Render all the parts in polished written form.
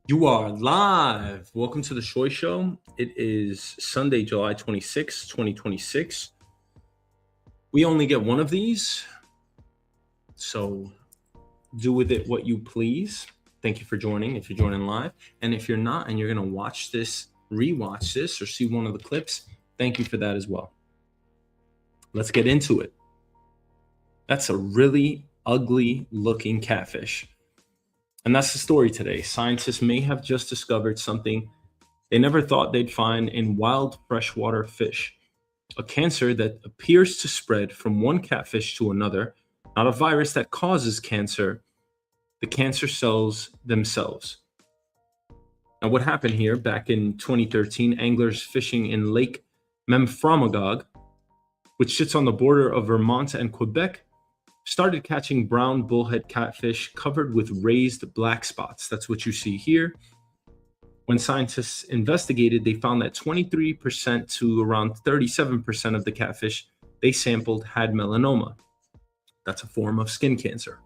You are live. Welcome to the Shoy Show. It is Sunday, July 26th, 2026. We only get one of these, so do with it what you please. Thank you for joining if you're joining live. And if you're not and you're going to watch this, rewatch this, or see one of the clips, thank you for that as well. Let's get into it. That's a really ugly looking catfish. And that's the story today. Scientists may have just discovered something they never thought they'd find in wild freshwater fish, a cancer that appears to spread from one catfish to another, not a virus that causes cancer, the cancer cells themselves. Now, what happened here back in 2013, anglers fishing in Lake Memphremagog, which sits on the border of Vermont and Quebec, started catching brown bullhead catfish covered with raised black spots. That's what you see here. When scientists investigated, they found that 23% to around 37% of the catfish they sampled had melanoma. That's a form of skin cancer.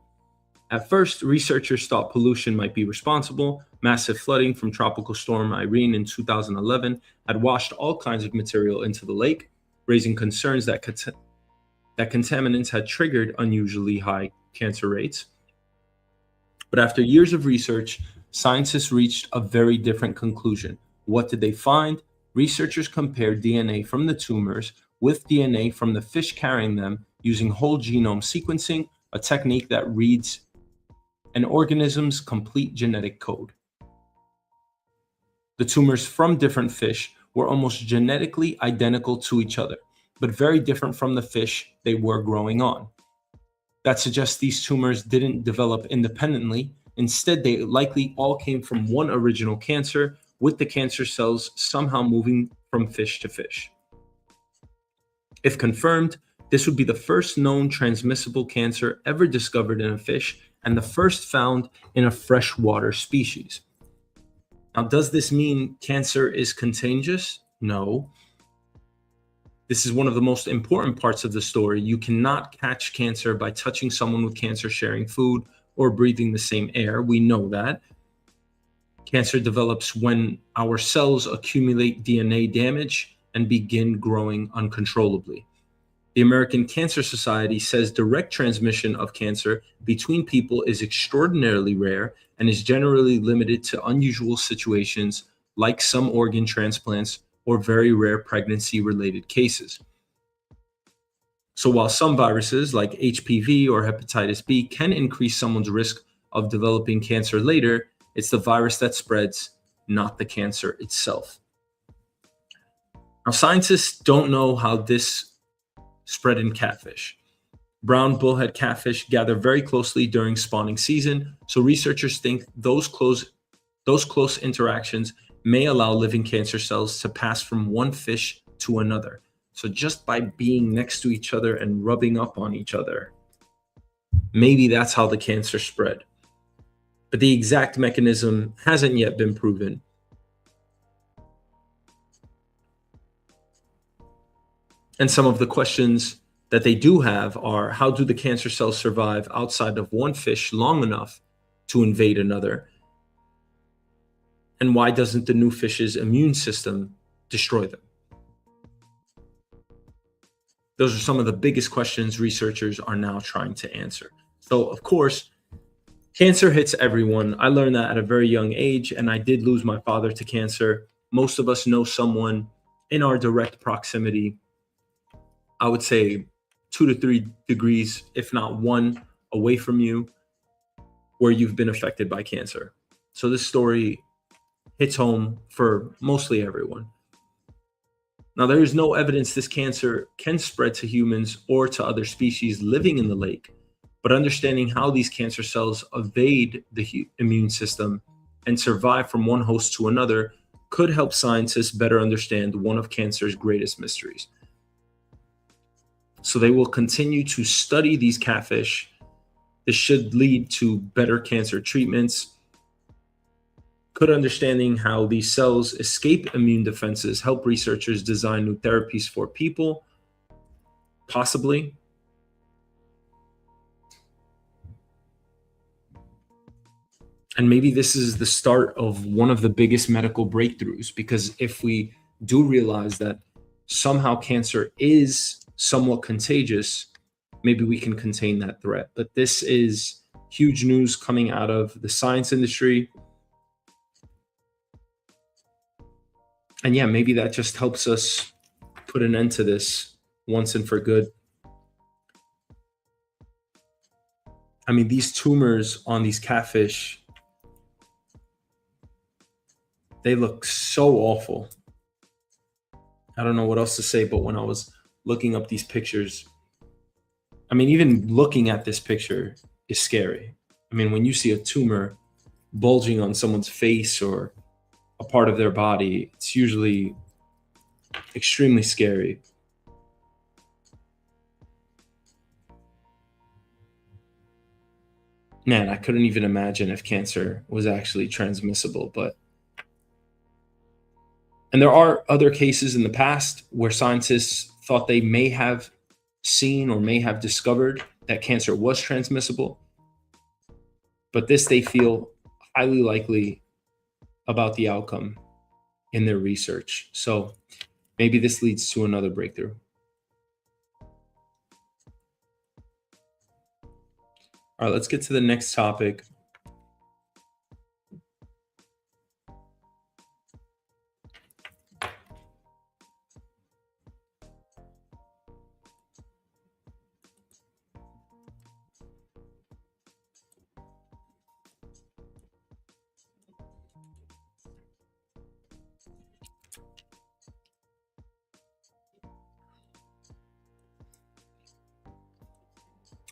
At first, researchers thought pollution might be responsible. Massive flooding from Tropical Storm Irene in 2011 had washed all kinds of material into the lake, raising concerns that contaminants had triggered unusually high cancer rates. But after years of research, scientists reached a very different conclusion. What did they find? Researchers compared DNA from the tumors with DNA from the fish carrying them using whole genome sequencing, a technique that reads an organism's complete genetic code. The tumors from different fish were almost genetically identical to each other, but very different from the fish they were growing on. That suggests these tumors didn't develop independently. Instead, they likely all came from one original cancer, with the cancer cells somehow moving from fish to fish. If confirmed, this would be the first known transmissible cancer ever discovered in a fish and the first found in a freshwater species. Now, does this mean cancer is contagious? No. This is one of the most important parts of the story. You cannot catch cancer by touching someone with cancer, sharing food, or breathing the same air. We know that. Cancer develops when our cells accumulate DNA damage and begin growing uncontrollably. The American Cancer Society says direct transmission of cancer between people is extraordinarily rare and is generally limited to unusual situations like some organ transplants or very rare pregnancy-related cases. So while some viruses like HPV or hepatitis B can increase someone's risk of developing cancer later, it's the virus that spreads, not the cancer itself. Now, scientists don't know how this spread in catfish. Brown bullhead catfish gather very closely during spawning season, so researchers think those close interactions may allow living cancer cells to pass from one fish to another. So just by being next to each other and rubbing up on each other, maybe that's how the cancer spread. But the exact mechanism hasn't yet been proven. And some of the questions that they do have are, how do the cancer cells survive outside of one fish long enough to invade another? And why doesn't the new fish's immune system destroy them? Those are some of the biggest questions researchers are now trying to answer. So, of course, cancer hits everyone. I learned that at a very young age, and I did lose my father to cancer. Most of us know someone in our direct proximity, I would say 2 to 3 degrees, if not one, away from you, where you've been affected by cancer. So this story hits home for mostly everyone. Now, there is no evidence this cancer can spread to humans or to other species living in the lake, but understanding how these cancer cells evade the immune system and survive from one host to another could help scientists better understand one of cancer's greatest mysteries. So they will continue to study these catfish. This should lead to better cancer treatments. Could understanding how these cells escape immune defenses help researchers design new therapies for people? Possibly. And maybe this is the start of one of the biggest medical breakthroughs, because if we do realize that somehow cancer is somewhat contagious, maybe we can contain that threat. But this is huge news coming out of the science industry. And yeah, maybe that just helps us put an end to this once and for good. I mean, these tumors on these catfish, they look so awful. I don't know what else to say, but when I was looking up these pictures, I mean, even looking at this picture is scary. I mean, when you see a tumor bulging on someone's face or a part of their body, it's usually extremely scary. Man, I couldn't even imagine if cancer was actually transmissible. And there are other cases in the past where scientists thought they may have seen or may have discovered that cancer was transmissible, but this they feel highly likely about the outcome in their research. So maybe this leads to another breakthrough. All right, let's get to the next topic.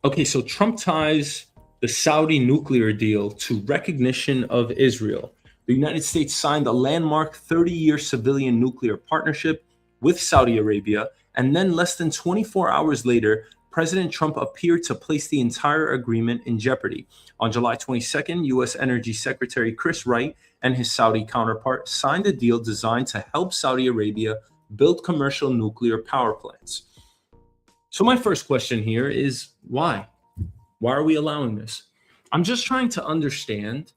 Okay, so Trump ties the Saudi nuclear deal to recognition of Israel. The United States signed a landmark 30-year civilian nuclear partnership with Saudi Arabia, and then less than 24 hours later, President Trump appeared to place the entire agreement in jeopardy. On July 22nd, U.S. Energy Secretary Chris Wright and his Saudi counterpart signed a deal designed to help Saudi Arabia build commercial nuclear power plants. So my first question here is why? Why are we allowing this? I'm just trying to understand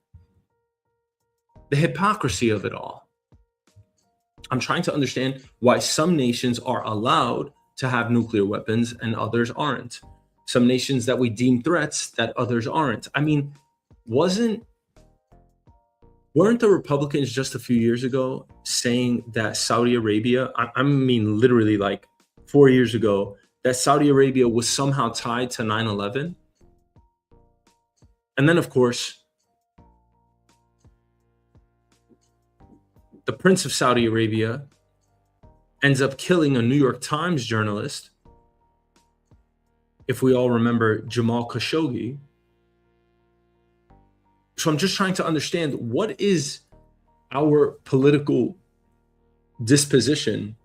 the hypocrisy of it all. I'm trying to understand why some nations are allowed to have nuclear weapons and others aren't. Some nations that we deem threats that others aren't. I mean, weren't the Republicans just a few years ago saying that Saudi Arabia, I mean, literally like 4 years ago, that Saudi Arabia was somehow tied to 9/11? And then, of course, the Prince of Saudi Arabia ends up killing a New York Times journalist, if we all remember Jamal Khashoggi. So I'm just trying to understand, what is our political disposition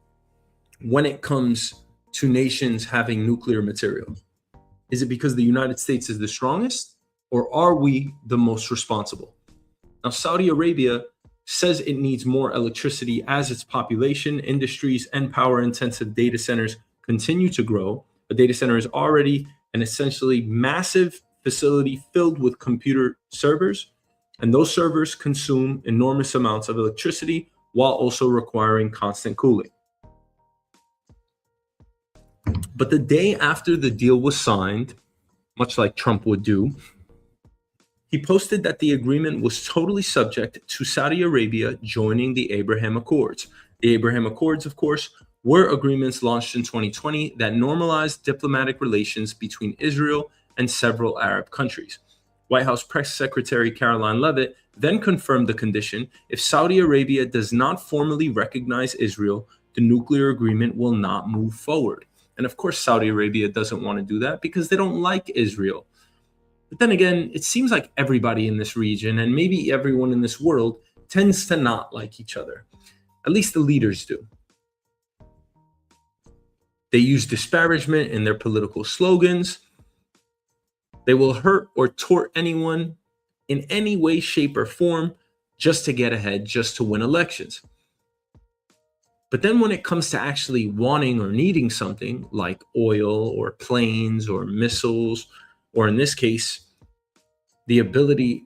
when it comes to nations having nuclear material? Is it because the United States is the strongest, or are we the most responsible? Now, Saudi Arabia says it needs more electricity as its population, industries, and power-intensive data centers continue to grow. A data center is already an essentially massive facility filled with computer servers, and those servers consume enormous amounts of electricity while also requiring constant cooling. But the day after the deal was signed, much like Trump would do, he posted that the agreement was totally subject to Saudi Arabia joining the Abraham Accords. The Abraham Accords, of course, were agreements launched in 2020 that normalized diplomatic relations between Israel and several Arab countries. White House Press Secretary Caroline Leavitt then confirmed the condition: if Saudi Arabia does not formally recognize Israel, the nuclear agreement will not move forward. And of course, Saudi Arabia doesn't want to do that because they don't like Israel. But then again, it seems like everybody in this region, and maybe everyone in this world, tends to not like each other. At least the leaders do. They use disparagement in their political slogans. They will hurt or tort anyone in any way, shape, or form just to get ahead, just to win elections. But then when it comes to actually wanting or needing something like oil or planes or missiles, or in this case, the ability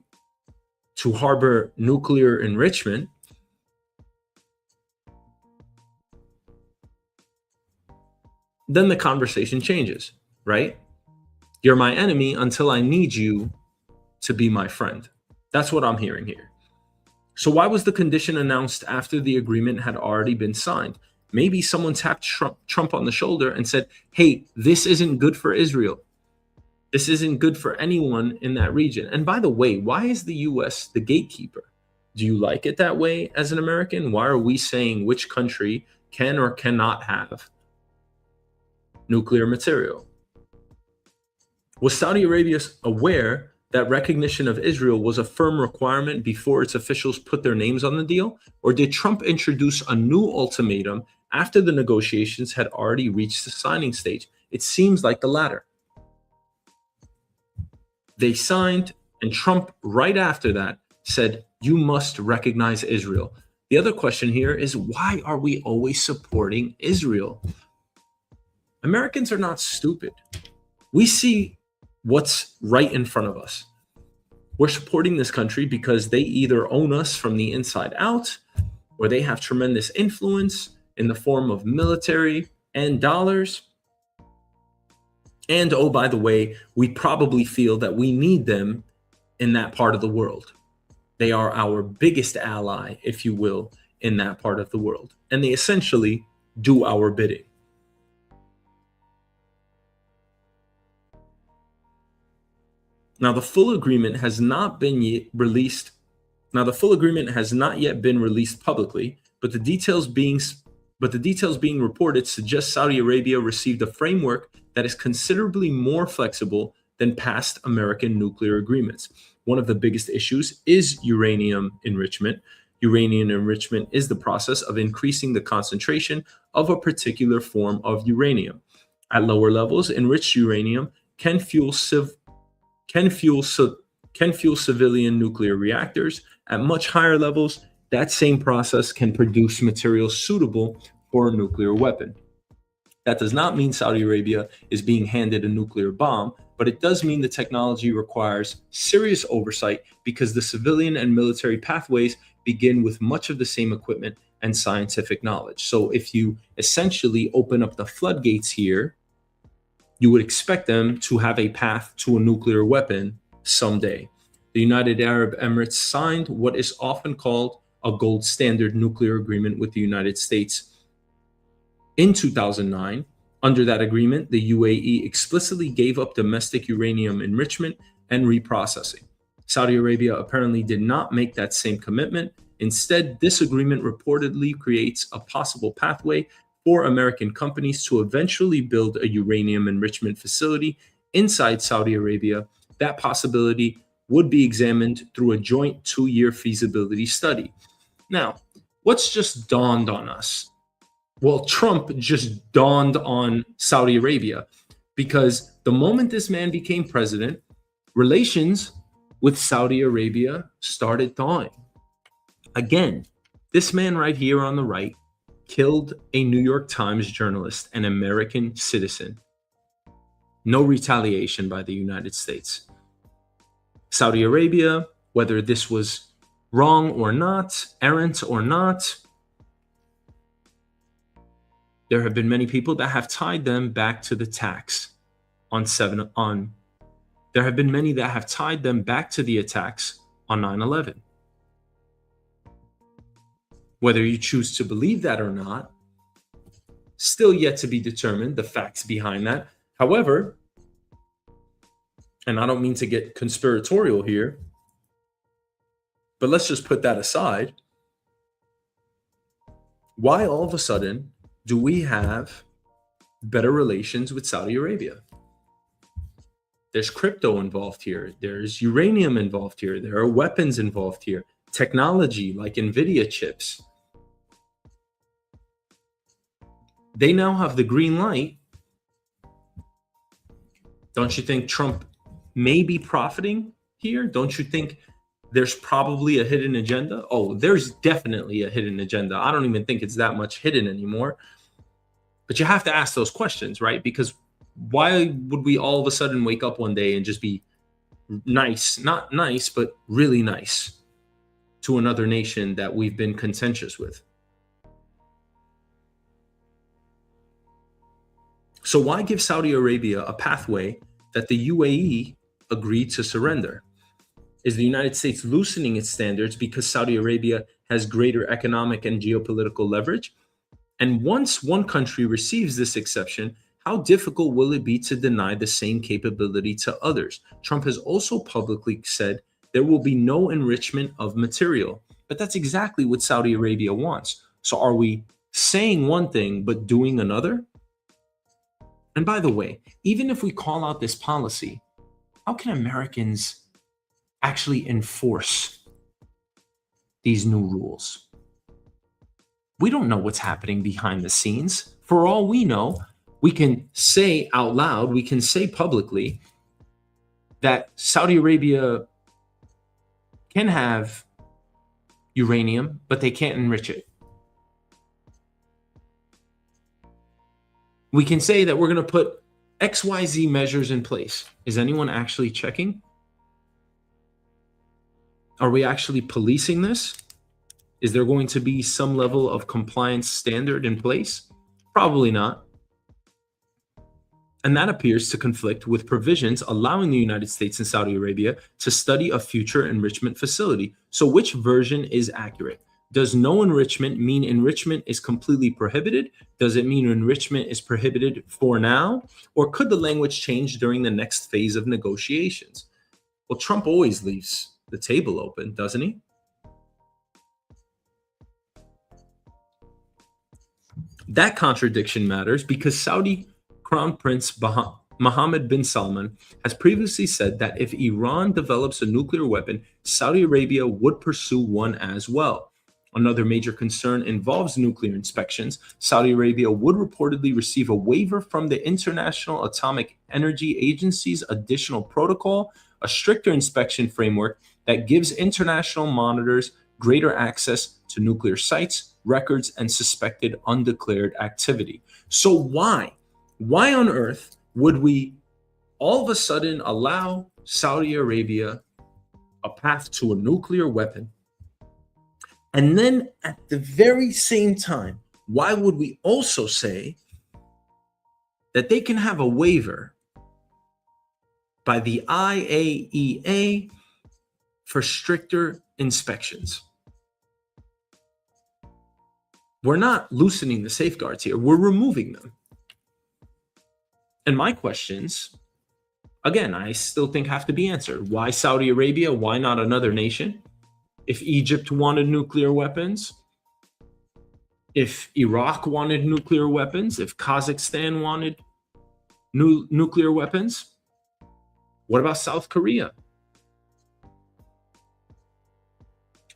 to harbor nuclear enrichment, then the conversation changes, right? You're my enemy until I need you to be my friend. That's what I'm hearing here. So why was the condition announced after the agreement had already been signed? Maybe someone tapped Trump on the shoulder and said, hey, this isn't good for Israel. This isn't good for anyone in that region. And by the way, why is the US the gatekeeper? Do you like it that way as an American? Why are we saying which country can or cannot have nuclear material? Was Saudi Arabia aware that recognition of Israel was a firm requirement before its officials put their names on the deal? Or did Trump introduce a new ultimatum after the negotiations had already reached the signing stage? It seems like the latter. They signed, and Trump, right after that, said, you must recognize Israel. The other question here is, why are we always supporting Israel? Americans are not stupid. We see what's right in front of us. We're supporting this country because they either own us from the inside out, or they have tremendous influence in the form of military and dollars. And oh, by the way, we probably feel that we need them in that part of the world. They are our biggest ally, if you will, in that part of the world. And they essentially do our bidding. Now, the full agreement has not been released. Now, the full agreement has not yet been released publicly, but the details being reported suggest Saudi Arabia received a framework that is considerably more flexible than past American nuclear agreements. One of the biggest issues is uranium enrichment. Uranium enrichment is the process of increasing the concentration of a particular form of uranium. At lower levels, enriched uranium can fuel civilian nuclear reactors. At much higher levels, that same process can produce materials suitable for a nuclear weapon. That does not mean Saudi Arabia is being handed a nuclear bomb, but it does mean the technology requires serious oversight because the civilian and military pathways begin with much of the same equipment and scientific knowledge. So if you essentially open up the floodgates here, you would expect them to have a path to a nuclear weapon someday. The United Arab Emirates signed what is often called a gold standard nuclear agreement with the United States in 2009. Under that agreement, the UAE explicitly gave up domestic uranium enrichment and reprocessing. Saudi Arabia apparently did not make that same commitment. Instead, this agreement reportedly creates a possible pathway for American companies to eventually build a uranium enrichment facility inside Saudi Arabia. That possibility would be examined through a joint 2-year feasibility study. Now, what's just dawned on us? Well, Trump just dawned on Saudi Arabia because the moment this man became president, relations with Saudi Arabia started thawing. Again, this man right here on the right killed a New York Times journalist, an American citizen. No retaliation by the United States. Saudi Arabia, whether this was wrong or not, errant or not, there have been many people that have tied them back to the attacks on 9/11. Whether you choose to believe that or not, still yet to be determined, the facts behind that. However, and I don't mean to get conspiratorial here, but let's just put that aside. Why all of a sudden do we have better relations with Saudi Arabia? There's crypto involved here. There's uranium involved here. There are weapons involved here. Technology like NVIDIA chips. They now have the green light. Don't you think Trump may be profiting here? Don't you think there's probably a hidden agenda? Oh, there's definitely a hidden agenda. I don't even think it's that much hidden anymore. But you have to ask those questions, right? Because why would we all of a sudden wake up one day and just be nice? Not nice, but really nice. to another nation that we've been contentious with. So why give Saudi Arabia a pathway that the UAE agreed to surrender? Is the United States loosening its standards because Saudi Arabia has greater economic and geopolitical leverage? And once one country receives this exception, how difficult will it be to deny the same capability to others? Trump has also publicly said there will be no enrichment of material. But that's exactly what Saudi Arabia wants. So are we saying one thing but doing another? And by the way, even if we call out this policy, how can Americans actually enforce these new rules? We don't know what's happening behind the scenes. For all we know, we can say out loud, we can say publicly that Saudi Arabia can have uranium, but they can't enrich it. We can say that we're going to put XYZ measures in place. Is anyone actually checking? Are we actually policing this? Is there going to be some level of compliance standard in place? Probably not. And that appears to conflict with provisions allowing the United States and Saudi Arabia to study a future enrichment facility. So which version is accurate? Does no enrichment mean enrichment is completely prohibited? Does it mean enrichment is prohibited for now? Or could the language change during the next phase of negotiations? Well, Trump always leaves the table open, doesn't he? That contradiction matters because Saudi Crown Prince Mohammed bin Salman has previously said that if Iran develops a nuclear weapon, Saudi Arabia would pursue one as well. Another major concern involves nuclear inspections. Saudi Arabia would reportedly receive a waiver from the International Atomic Energy Agency's additional protocol, a stricter inspection framework that gives international monitors greater access to nuclear sites, records, and suspected undeclared activity. So why on earth would we all of a sudden allow Saudi Arabia a path to a nuclear weapon? And then at the very same time, why would we also say that they can have a waiver by the IAEA for stricter inspections? We're not loosening the safeguards here, we're removing them. And my questions, again, I still think have to be answered. Why Saudi Arabia? Why not another nation? If Egypt wanted nuclear weapons, if Iraq wanted nuclear weapons, if Kazakhstan wanted nuclear weapons, what about South Korea?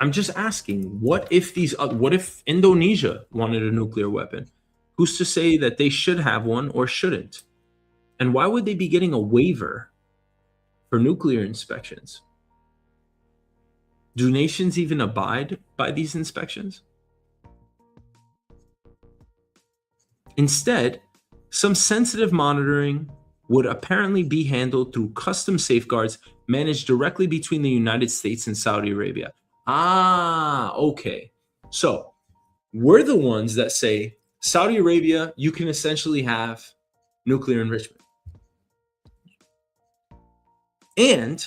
I'm just asking, what if Indonesia wanted a nuclear weapon? Who's to say that they should have one or shouldn't? And why would they be getting a waiver for nuclear inspections? Do nations even abide by these inspections? Instead, some sensitive monitoring would apparently be handled through custom safeguards managed directly between the United States and Saudi Arabia. Okay. So we're the ones that say, Saudi Arabia, you can essentially have nuclear enrichment. And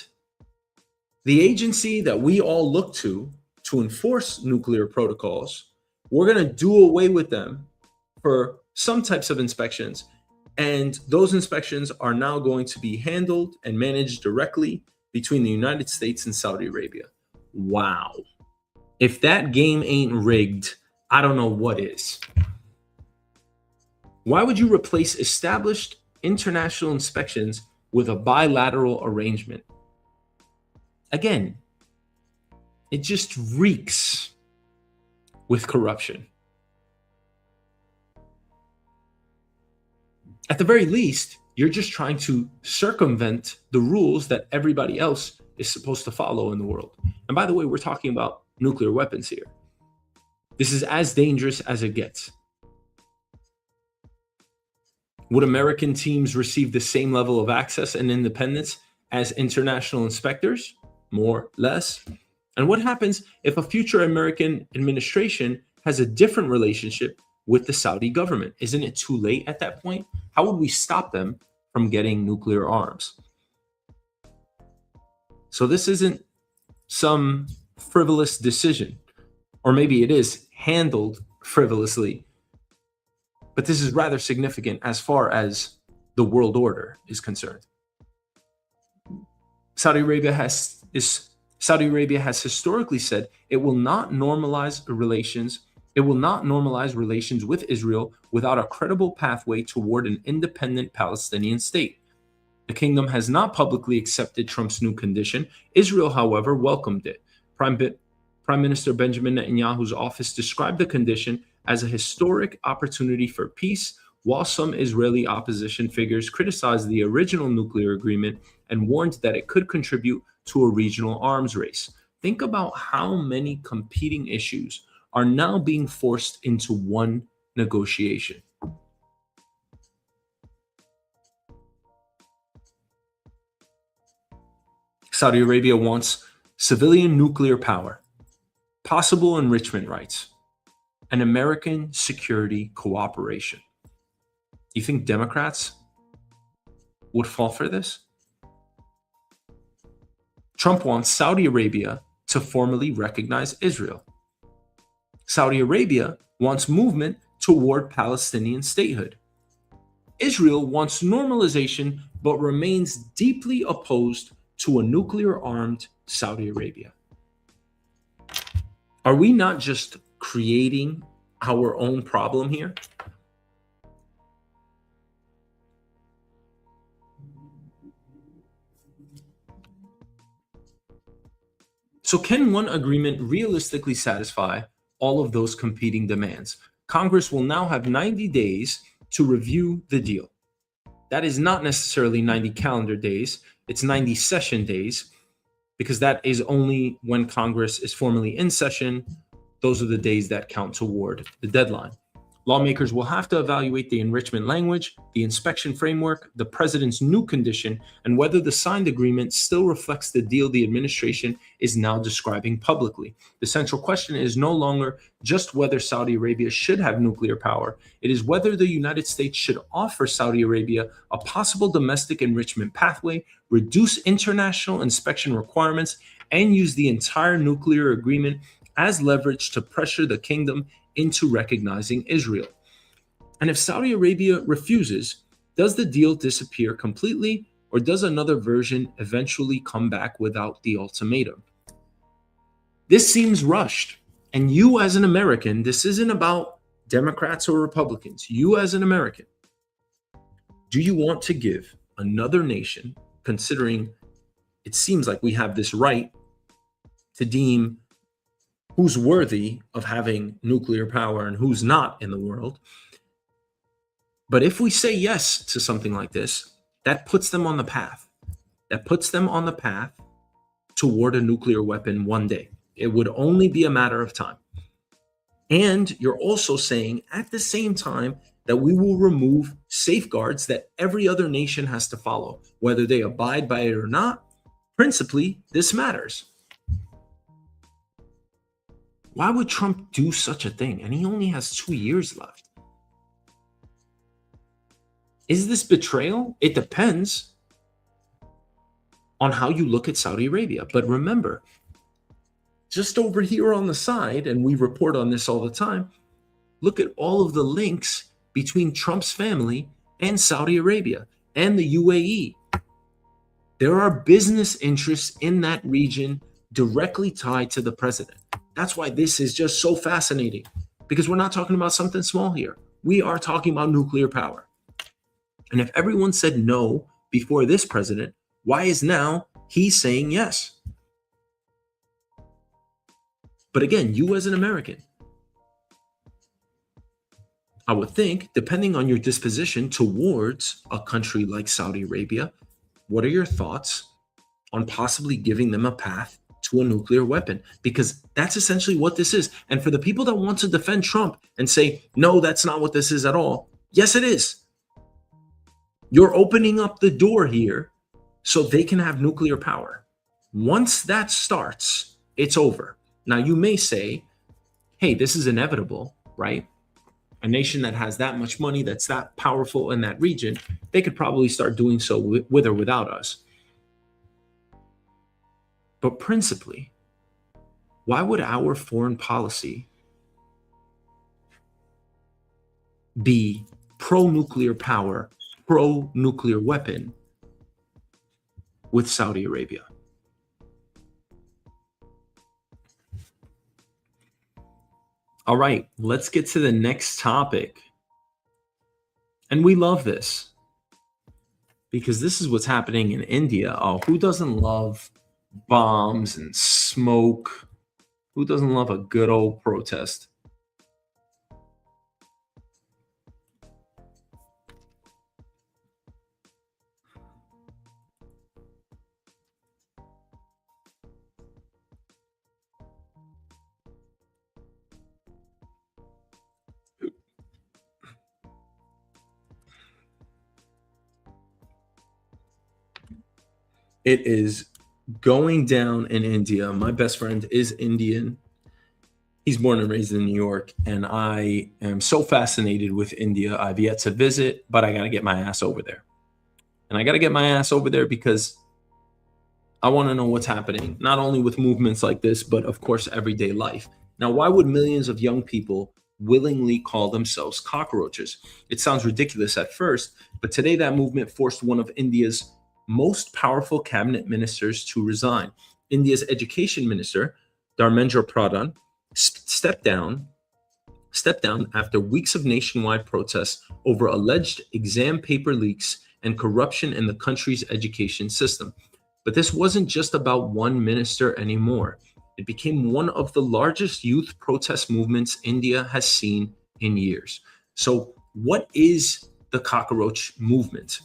the agency that we all look to enforce nuclear protocols, we're going to do away with them for some types of inspections. And those inspections are now going to be handled and managed directly between the United States and Saudi Arabia. Wow. If that game ain't rigged, I don't know what is. Why would you replace established international inspections with a bilateral arrangement? Again, it just reeks with corruption. At the very least, you're just trying to circumvent the rules that everybody else is supposed to follow in the world. And by the way, we're talking about nuclear weapons here. This is as dangerous as it gets. Would American teams receive the same level of access and independence as international inspectors? More, less? And what happens if a future American administration has a different relationship with the Saudi government? Isn't it too late at that point? How would we stop them from getting nuclear arms? So this isn't some frivolous decision, or maybe it is handled frivolously, but this is rather significant as far as the world order is concerned. Saudi Arabia has historically said it will not normalize relations. It will not normalize relations with Israel without a credible pathway toward an independent Palestinian state. The kingdom has not publicly accepted Trump's new condition. Israel, however, welcomed it. Prime Minister Benjamin Netanyahu's office described the condition as a historic opportunity for peace, while some Israeli opposition figures criticized the original nuclear agreement and warned that it could contribute to a regional arms race. Think about how many competing issues are now being forced into one negotiation. Saudi Arabia wants civilian nuclear power, possible enrichment rights, and American security cooperation. You think Democrats would fall for this? Trump wants Saudi Arabia to formally recognize Israel. Saudi Arabia wants movement toward Palestinian statehood. Israel wants normalization but remains deeply opposed to a nuclear-armed Saudi Arabia. Are we not just creating our own problem here? So can one agreement realistically satisfy all of those competing demands? Congress will now have 90 days to review the deal. That is not necessarily 90 calendar days, it's 90 session days, because that is only when Congress is formally in session. Those are the days that count toward the deadline. Lawmakers will have to evaluate the enrichment language, the inspection framework, the president's new condition, and whether the signed agreement still reflects the deal the administration is now describing publicly. The central question is no longer just whether Saudi Arabia should have nuclear power. It is whether the United States should offer Saudi Arabia a possible domestic enrichment pathway, reduce international inspection requirements, and use the entire nuclear agreement as leverage to pressure the kingdom into recognizing Israel. And if Saudi Arabia refuses, does the deal disappear completely, or does another version eventually come back without the ultimatum? This seems rushed. And you as an American, this isn't about Democrats or Republicans. You as an American, do you want to give another nation, considering it seems like we have this right to deem who's worthy of having nuclear power and who's not in the world? But if we say yes to something like this, that puts them on the path. That puts them on the path toward a nuclear weapon one day. It would only be a matter of time. And you're also saying at the same time that we will remove safeguards that every other nation has to follow, whether they abide by it or not. Principally, this matters. Why would Trump do such a thing? And he only has 2 years left. Is this betrayal? It depends on how you look at Saudi Arabia. But remember, just over here on the side, and we report on this all the time, look at all of the links between Trump's family and Saudi Arabia and the UAE. There are business interests in that region directly tied to the president. That's why this is just so fascinating, because we're not talking about something small here. We are talking about nuclear power. And if everyone said no before this president, why is now he saying yes? But again, you as an American, I would think, depending on your disposition towards a country like Saudi Arabia, what are your thoughts on possibly giving them a path to a nuclear weapon? Because that's essentially what this is. And for the people that want to defend Trump and say, no, that's not what this is at all. Yes, it is. You're opening up the door here so they can have nuclear power. Once that starts, It's over. Now, you may say, hey, this is inevitable, right? A nation that has that much money, that's that powerful in that region, they could probably start doing so with or without us. But principally, why would our foreign policy be pro-nuclear power, pro-nuclear weapon with Saudi Arabia? All right, let's get to the next topic. And we love this because this is what's happening in India. Oh, who doesn't love bombs and smoke? Who doesn't love a good old protest? It is going down in India. My best friend is Indian. He's born and raised in New York, and I am so fascinated with India. I've yet to visit, but I got to get my ass over there. And I got to get my ass over there because I want to know what's happening, not only with movements like this, but of course, everyday life. Now, why would millions of young people willingly call themselves cockroaches? It sounds ridiculous at first, but today that movement forced one of India's most powerful cabinet ministers to resign. India's education minister, Dharmendra Pradhan, stepped down after weeks of nationwide protests over alleged exam paper leaks and corruption in the country's education system. But this wasn't just about one minister anymore. It became one of the largest youth protest movements India has seen in years. So, what is the cockroach movement?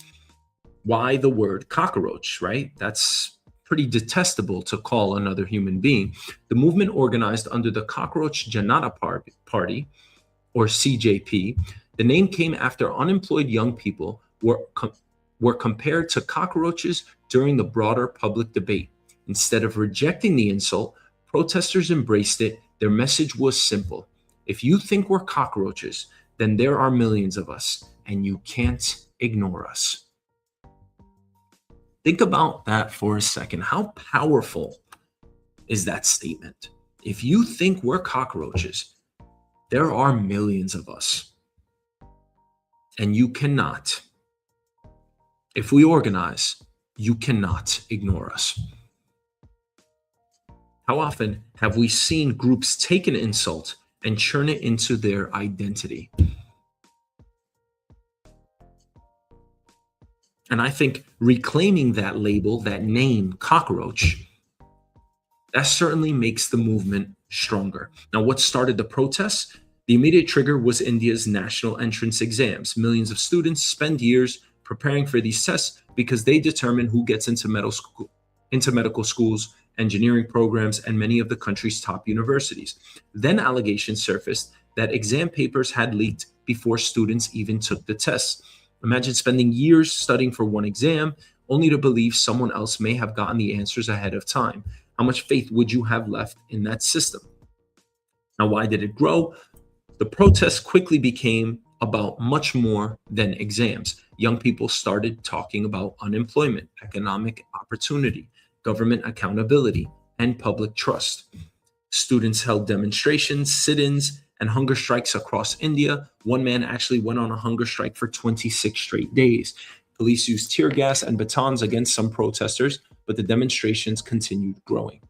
Why the word cockroach, right? That's pretty detestable to call another human being. The movement, organized under the Cockroach Janata Party, or CJP, the name came after unemployed young people were compared to cockroaches during the broader public debate. Instead of rejecting the insult, protesters embraced it. Their message was simple: if you think we're cockroaches, then there are millions of us, and you can't ignore us. Think about that for a second. How powerful is that statement? If you think we're cockroaches, there are millions of us, and you cannot. If we organize, you cannot ignore us. How often have we seen groups take an insult and churn it into their identity? And I think reclaiming that label, that name, cockroach, that certainly makes the movement stronger. Now, what started the protests? The immediate trigger was India's national entrance exams. Millions of students spend years preparing for these tests because they determine who gets into medical schools, engineering programs, and many of the country's top universities. Then allegations surfaced that exam papers had leaked before students even took the tests. Imagine spending years studying for one exam only to believe someone else may have gotten the answers ahead of time. How much faith would you have left in that system? Now, why did it grow? The protests quickly became about much more than exams. Young people started talking about unemployment, economic opportunity, government accountability, and public trust. Students held demonstrations, sit-ins, and hunger strikes across India. One man actually went on a hunger strike for 26 straight days. Police used tear gas and batons against some protesters, but the demonstrations continued growing.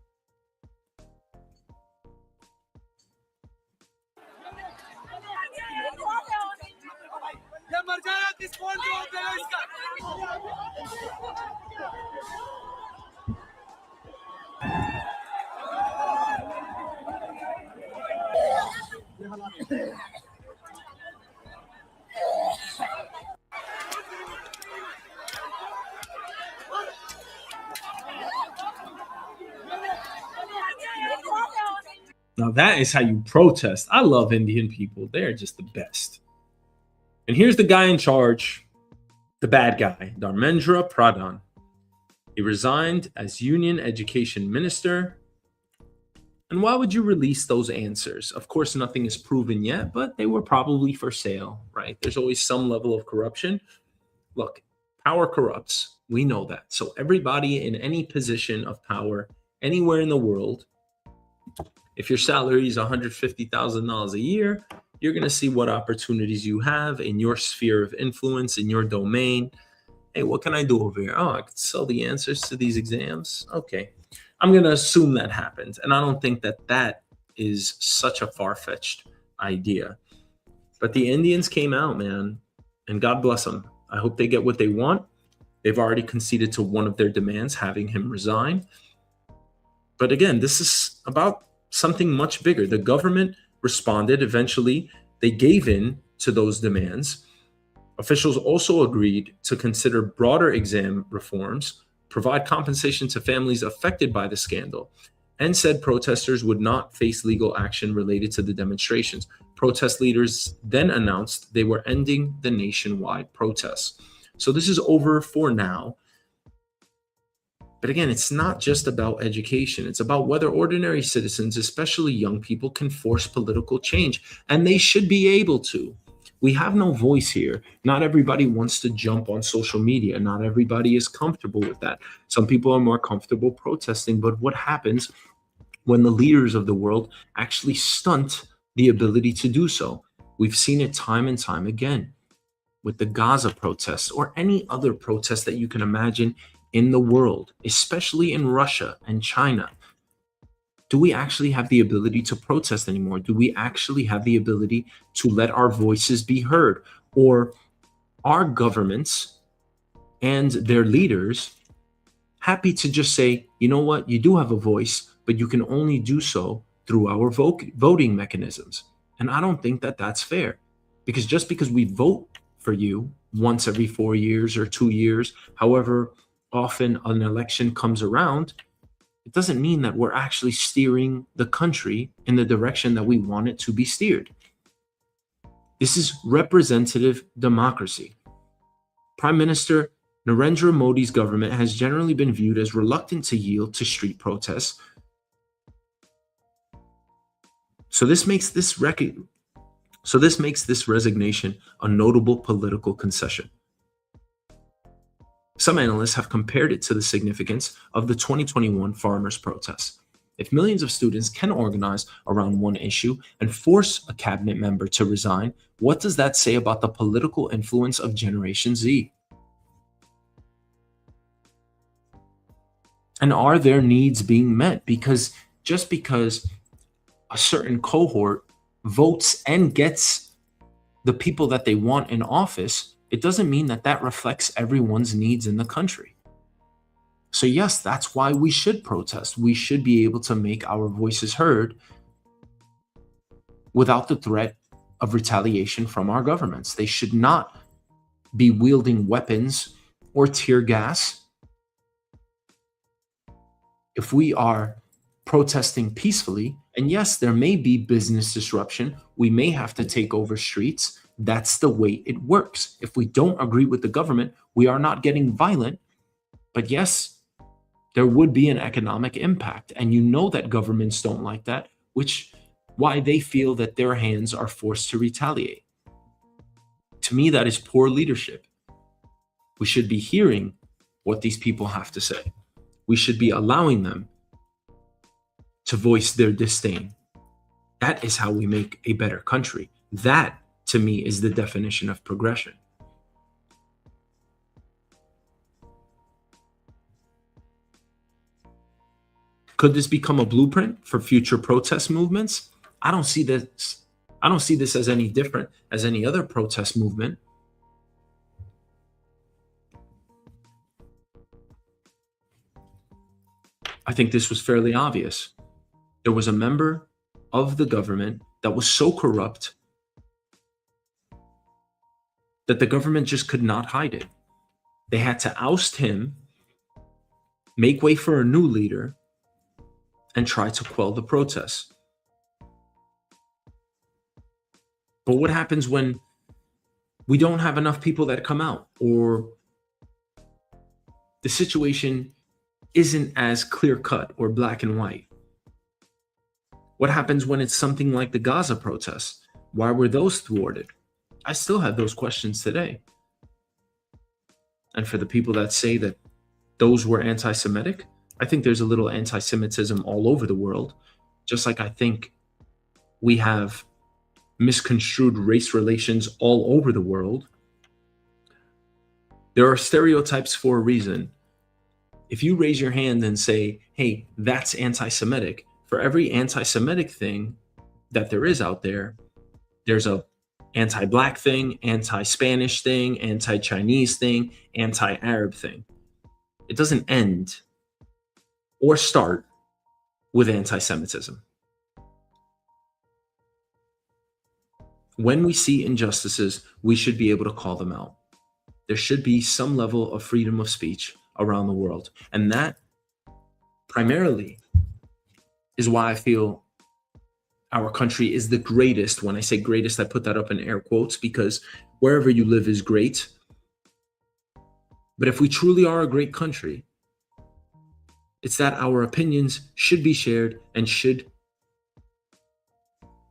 Now that is how you protest. I love Indian people. They're just the best. And here's the guy in charge, the bad guy, Dharmendra Pradhan. He resigned as Union Education Minister. And why would you release those answers? Of course, nothing is proven yet, but they were probably for sale, right? There's always some level of corruption. Look, power corrupts. We know that. So everybody in any position of power anywhere in the world, if your salary is $150,000 a year, you're going to see what opportunities you have in your sphere of influence, in your domain. Hey, what can I do over here? Oh, I could sell the answers to these exams. Okay. I'm going to assume that happened. And I don't think that that is such a far fetched idea. But the Indians came out, man, and God bless them. I hope they get what they want. They've already conceded to one of their demands, having him resign. But again, this is about something much bigger. The government responded. Eventually, they gave in to those demands. Officials also agreed to consider broader exam reforms, provide compensation to families affected by the scandal, and said protesters would not face legal action related to the demonstrations. Protest leaders then announced they were ending the nationwide protests. So this is over for now. But again, it's not just about education. It's about whether ordinary citizens, especially young people, can force political change. And they should be able to. We have no voice here. Not everybody wants to jump on social media. Not everybody is comfortable with that. Some people are more comfortable protesting. But what happens when the leaders of the world actually stunt the ability to do so? We've seen it time and time again with the Gaza protests or any other protest that you can imagine in the world, especially in Russia and China. Do we actually have the ability to protest anymore? Do we actually have the ability to let our voices be heard? Or are governments and their leaders happy to just say, you know what, you do have a voice, but you can only do so through our voting mechanisms? And I don't think that that's fair, because just because we vote for you once every 4 years or 2 years, however often an election comes around, it doesn't mean that we're actually steering the country in the direction that we want it to be steered. This is representative democracy. Prime Minister Narendra Modi's government has generally been viewed as reluctant to yield to street protests. So this makes this resignation a notable political concession. Some analysts have compared it to the significance of the 2021 farmers' protests. If millions of students can organize around one issue and force a cabinet member to resign, what does that say about the political influence of Generation Z? And are their needs being met? Because just because a certain cohort votes and gets the people that they want in office, it doesn't mean that that reflects everyone's needs in the country. So yes, that's why we should protest. We should be able to make our voices heard without the threat of retaliation from our governments. They should not be wielding weapons or tear gas. If we are protesting peacefully, and yes, there may be business disruption, we may have to take over streets. That's the way it works. If we don't agree with the government, we are not getting violent. But yes, there would be an economic impact. And you know that governments don't like that, why they feel that their hands are forced to retaliate. To me, that is poor leadership. We should be hearing what these people have to say. We should be allowing them to voice their disdain. That is how we make a better country. That, to me, is the definition of progression. Could this become a blueprint for future protest movements? I don't see this as any different as any other protest movement. I think this was fairly obvious. There was a member of the government that was so corrupt that the government just could not hide it. They had to oust him, make way for a new leader, and try to quell the protests. But what happens when we don't have enough people that come out, or the situation isn't as clear cut or black and white? What happens when it's something like the Gaza protests? Why were those thwarted? I still have those questions today. And for the people that say that those were anti-Semitic, I think there's a little anti-Semitism all over the world, just like I think we have misconstrued race relations all over the world. There are stereotypes for a reason. If you raise your hand and say, hey, that's anti-Semitic, for every anti-Semitic thing that there is out there, there's a anti-Black thing, anti-Spanish thing, anti-Chinese thing, anti-Arab thing. It doesn't end or start with anti-Semitism. When we see injustices, we should be able to call them out. There should be some level of freedom of speech around the world. And that primarily is why I feel our country is the greatest. When I say greatest, I put that up in air quotes, because wherever you live is great. But if we truly are a great country, it's that our opinions should be shared and should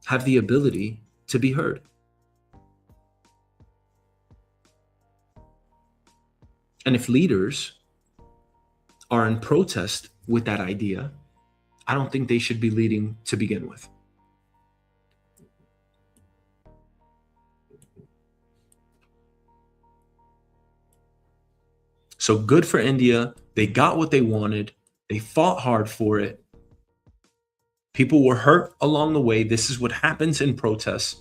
have the ability to be heard. And if leaders are in protest with that idea, I don't think they should be leading to begin with. So good for India. They got what they wanted. They fought hard for it. People were hurt along the way. This is what happens in protests.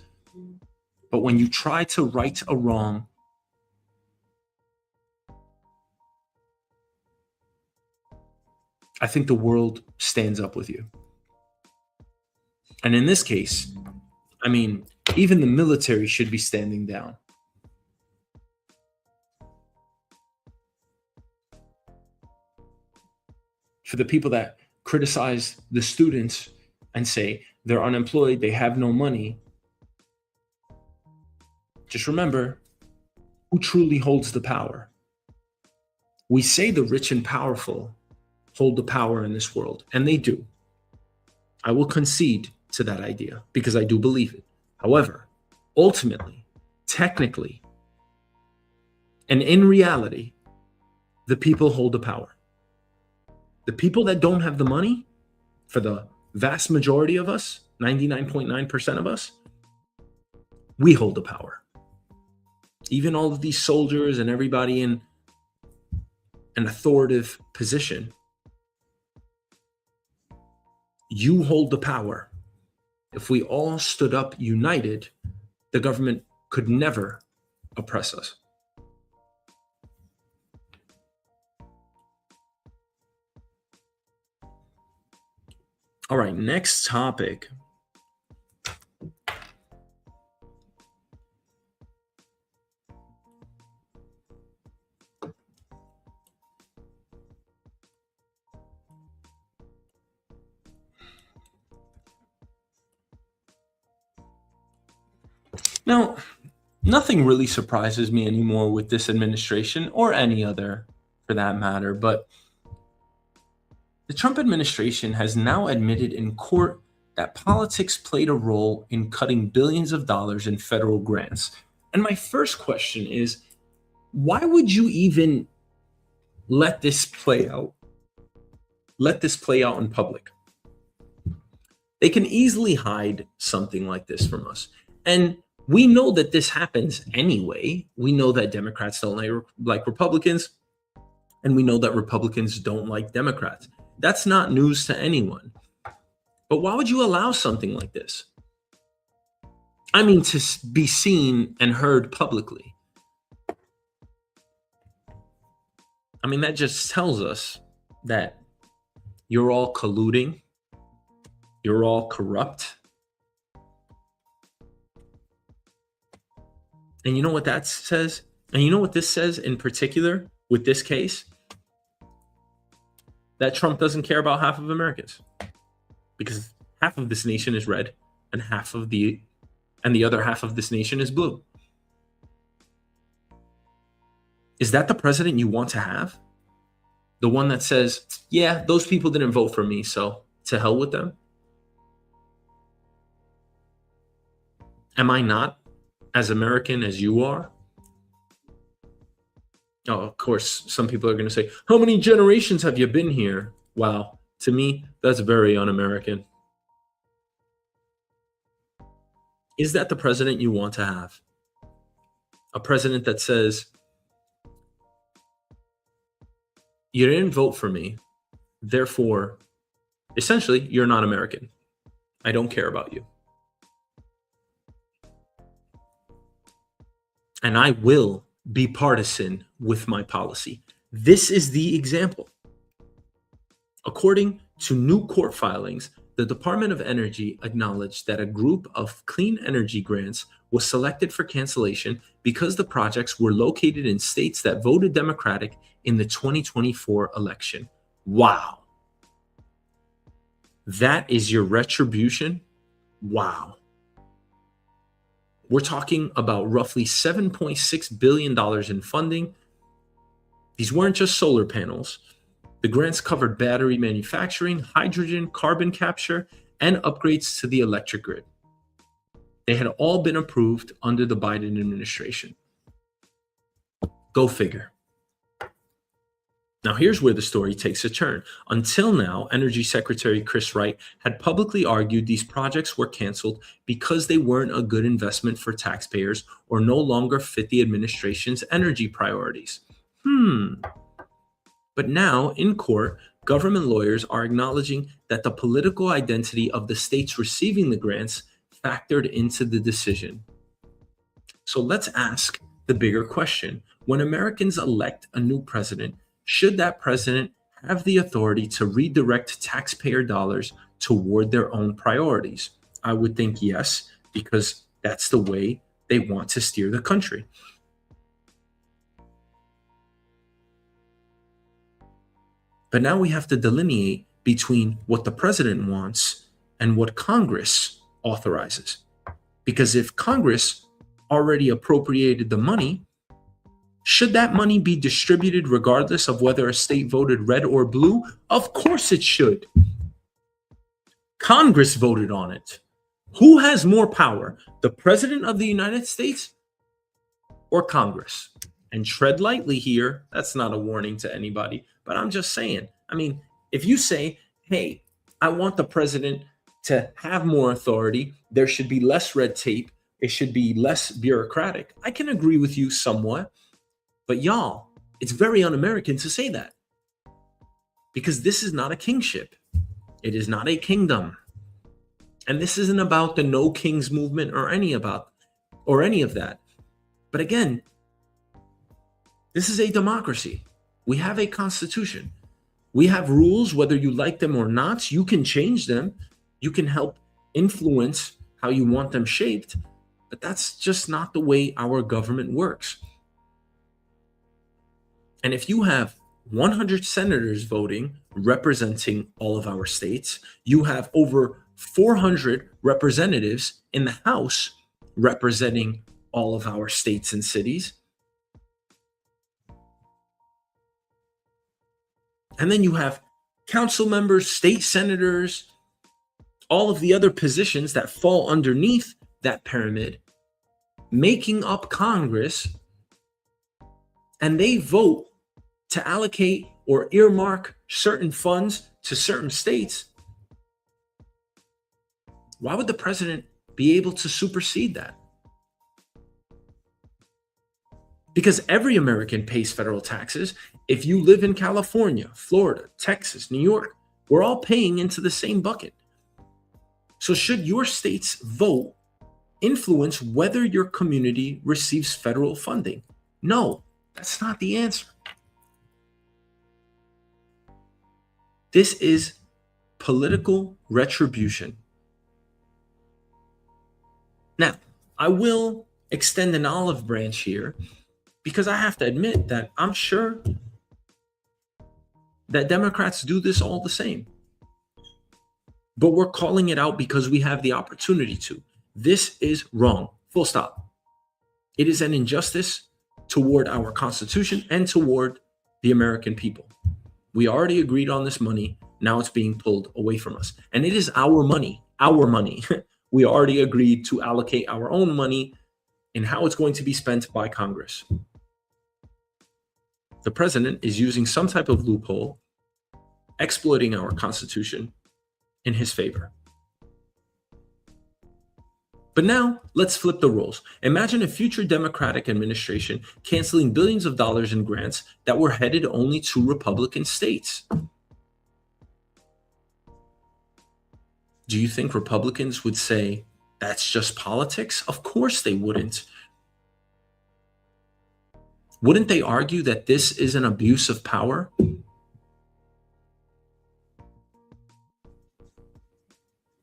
But when you try to right a wrong, I think the world stands up with you. And in this case, I mean, even the military should be standing down. For the people that criticize the students and say they're unemployed, they have no money, just remember who truly holds the power. We say the rich and powerful hold the power in this world, and they do. I will concede to that idea because I do believe it. However, ultimately, technically, and in reality, the people hold the power. The people that don't have the money, for the vast majority of us, 99.9% of us, we hold the power. Even all of these soldiers and everybody in an authoritative position, you hold the power. If we all stood up united, the government could never oppress us. All right, next topic. Now, nothing really surprises me anymore with this administration, or any other for that matter, but the Trump administration has now admitted in court that politics played a role in cutting billions of dollars in federal grants. And my first question is, why would you even let this play out? Let this play out in public. They can easily hide something like this from us. And we know that this happens anyway. We know that Democrats don't like Republicans, and we know that Republicans don't like Democrats. That's not news to anyone. But why would you allow something like this? I mean, to be seen and heard publicly. I mean, that just tells us that you're all colluding. You're all corrupt. And you know what that says? And you know what this says in particular with this case? That Trump doesn't care about half of Americans, because half of this nation is red and the other half of this nation is blue. Is that the president you want to have? The one that says, yeah, those people didn't vote for me, so to hell with them? Am I not as American as you are? Oh, of course, some people are going to say, how many generations have you been here? Wow. To me, that's very un American. Is that the president you want to have? A president that says, you didn't vote for me, therefore, essentially, you're not American. I don't care about you. And I will be partisan with my policy. This is the example. According to new court filings, the Department of Energy acknowledged that a group of clean energy grants was selected for cancellation because the projects were located in states that voted Democratic in the 2024 election. Wow. That is your retribution? Wow. We're talking about roughly $7.6 billion in funding. These weren't just solar panels. The grants covered battery manufacturing, hydrogen, carbon capture, and upgrades to the electric grid. They had all been approved under the Biden administration. Go figure. Now, here's where the story takes a turn. Until now, Energy Secretary Chris Wright had publicly argued these projects were canceled because they weren't a good investment for taxpayers or no longer fit the administration's energy priorities. But now, in court, government lawyers are acknowledging that the political identity of the states receiving the grants factored into the decision. So let's ask the bigger question. When Americans elect a new president, should that president have the authority to redirect taxpayer dollars toward their own priorities? I would think yes, because that's the way they want to steer the country. But now we have to delineate between what the president wants and what Congress authorizes. Because if Congress already appropriated the money, should that money be distributed regardless of whether a state voted red or blue? Of course it should. Congress voted on it. Who has more power, the President of the United States or Congress? And tread lightly here. That's not a warning to anybody, but I'm just saying. I mean, if you say, hey, I want the president to have more authority, there should be less red tape, it should be less bureaucratic, I can agree with you somewhat. But y'all, it's very un-American to say that, because this is not a kingship. It is not a kingdom. And this isn't about the no kings movement or any of that. But again, this is a democracy. We have a constitution. We have rules, whether you like them or not. You can change them. You can help influence how you want them shaped. But that's just not the way our government works. And if you have 100 senators voting, representing all of our states, you have over 400 representatives in the House representing all of our states and cities. And then you have council members, state senators, all of the other positions that fall underneath that pyramid, making up Congress, and they vote to allocate or earmark certain funds to certain states. Why would the president be able to supersede that? Because every American pays federal taxes. If you live in California, Florida, Texas, New York, we're all paying into the same bucket. So should your state's vote influence whether your community receives federal funding? No, that's not the answer. This is political retribution. Now, I will extend an olive branch here, because I have to admit that I'm sure that Democrats do this all the same. But we're calling it out because we have the opportunity to. This is wrong. Full stop. It is an injustice toward our Constitution and toward the American people. We already agreed on this money. Now it's being pulled away from us. And it is our money, we already agreed to allocate our own money and how it's going to be spent by Congress. The president is using some type of loophole, exploiting our Constitution in his favor. But now, let's flip the roles. Imagine a future Democratic administration canceling billions of dollars in grants that were headed only to Republican states. Do you think Republicans would say, that's just politics? Of course they wouldn't. Wouldn't they argue that this is an abuse of power?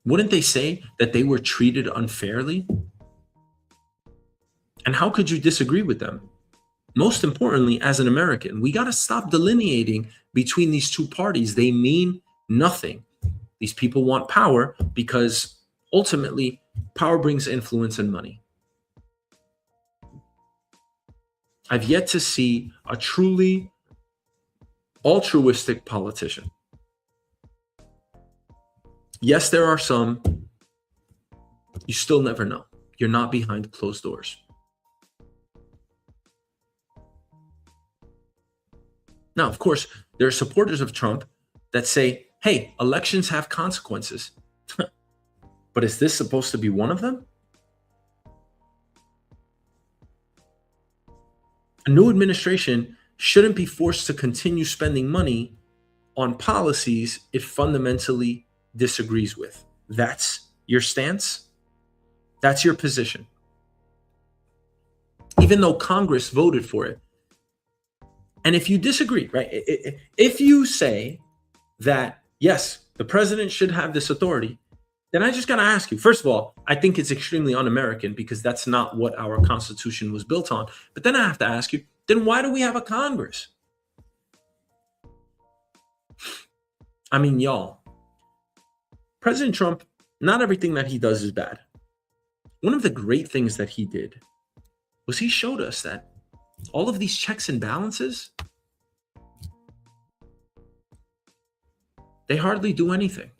Wouldn't they say that they were treated unfairly? And how could you disagree with them? Most importantly, as an American, we got to stop delineating between these two parties. They mean nothing. These people want power because ultimately power brings influence and money. I've yet to see a truly altruistic politician. Yes, there are some. You still never know. You're not behind closed doors. Now, of course, there are supporters of Trump that say, hey, elections have consequences. But is this supposed to be one of them? A new administration shouldn't be forced to continue spending money on policies it fundamentally disagrees with. That's your stance. That's your position. Even though Congress voted for it. And if you disagree, right? If you say that, yes, the president should have this authority, then I just got to ask you, first of all, I think it's extremely un-American because that's not what our Constitution was built on. But then I have to ask you, then why do we have a Congress? I mean, y'all, President Trump, not everything that he does is bad. One of the great things that he did was he showed us that all of these checks and balances, they hardly do anything.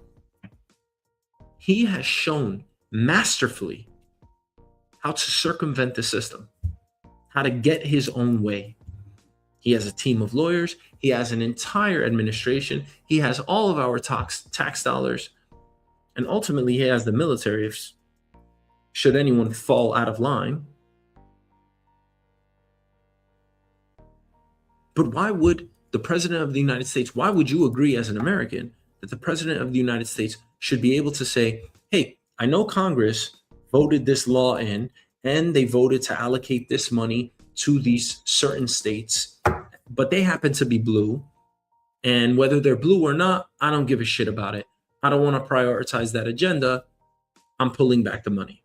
He has shown masterfully how to circumvent the system, how to get his own way. He has a team of lawyers. He has an entire administration. He has all of our tax dollars. And ultimately, he has the military if should anyone fall out of line. But why would the president of the United States, why would you agree as an American that the president of the United States should be able to say, hey, I know Congress voted this law in and they voted to allocate this money to these certain states, but they happen to be blue. And whether they're blue or not, I don't give a shit about it. I don't want to prioritize that agenda. I'm pulling back the money.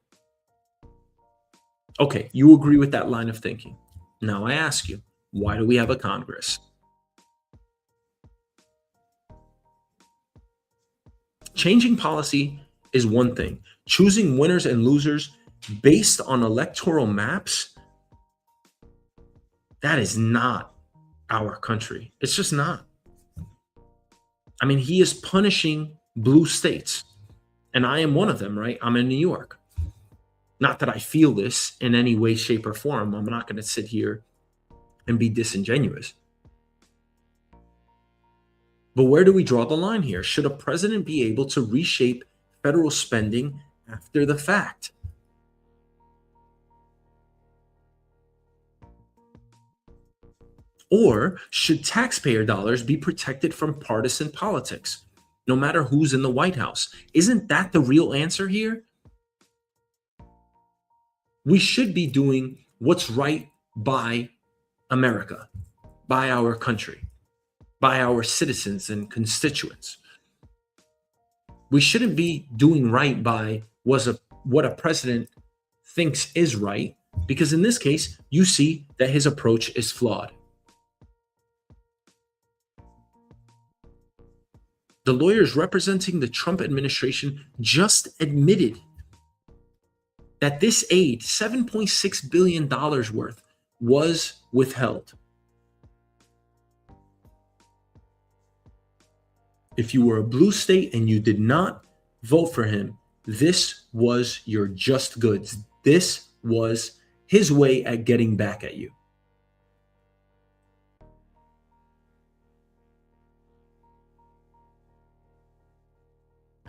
Okay, you agree with that line of thinking. Now I ask you, why do we have a Congress? Changing policy is one thing. Choosing winners and losers based on electoral maps, that is not our country. It's just not. I mean, he is punishing blue states, and I am one of them, right? I'm in New York. Not that I feel this in any way, shape, or form. I'm not going to sit here and be disingenuous. But where do we draw the line here? Should a president be able to reshape federal spending after the fact? Or should taxpayer dollars be protected from partisan politics, no matter who's in the White House? Isn't that the real answer here? We should be doing what's right by America, by our country, by our citizens and constituents. We shouldn't be doing right by what a president thinks is right, because in this case, you see that his approach is flawed. The lawyers representing the Trump administration just admitted that this aid, $7.6 billion worth, was withheld. If you were a blue state and you did not vote for him, This was your just goods. This was his way at getting back at you.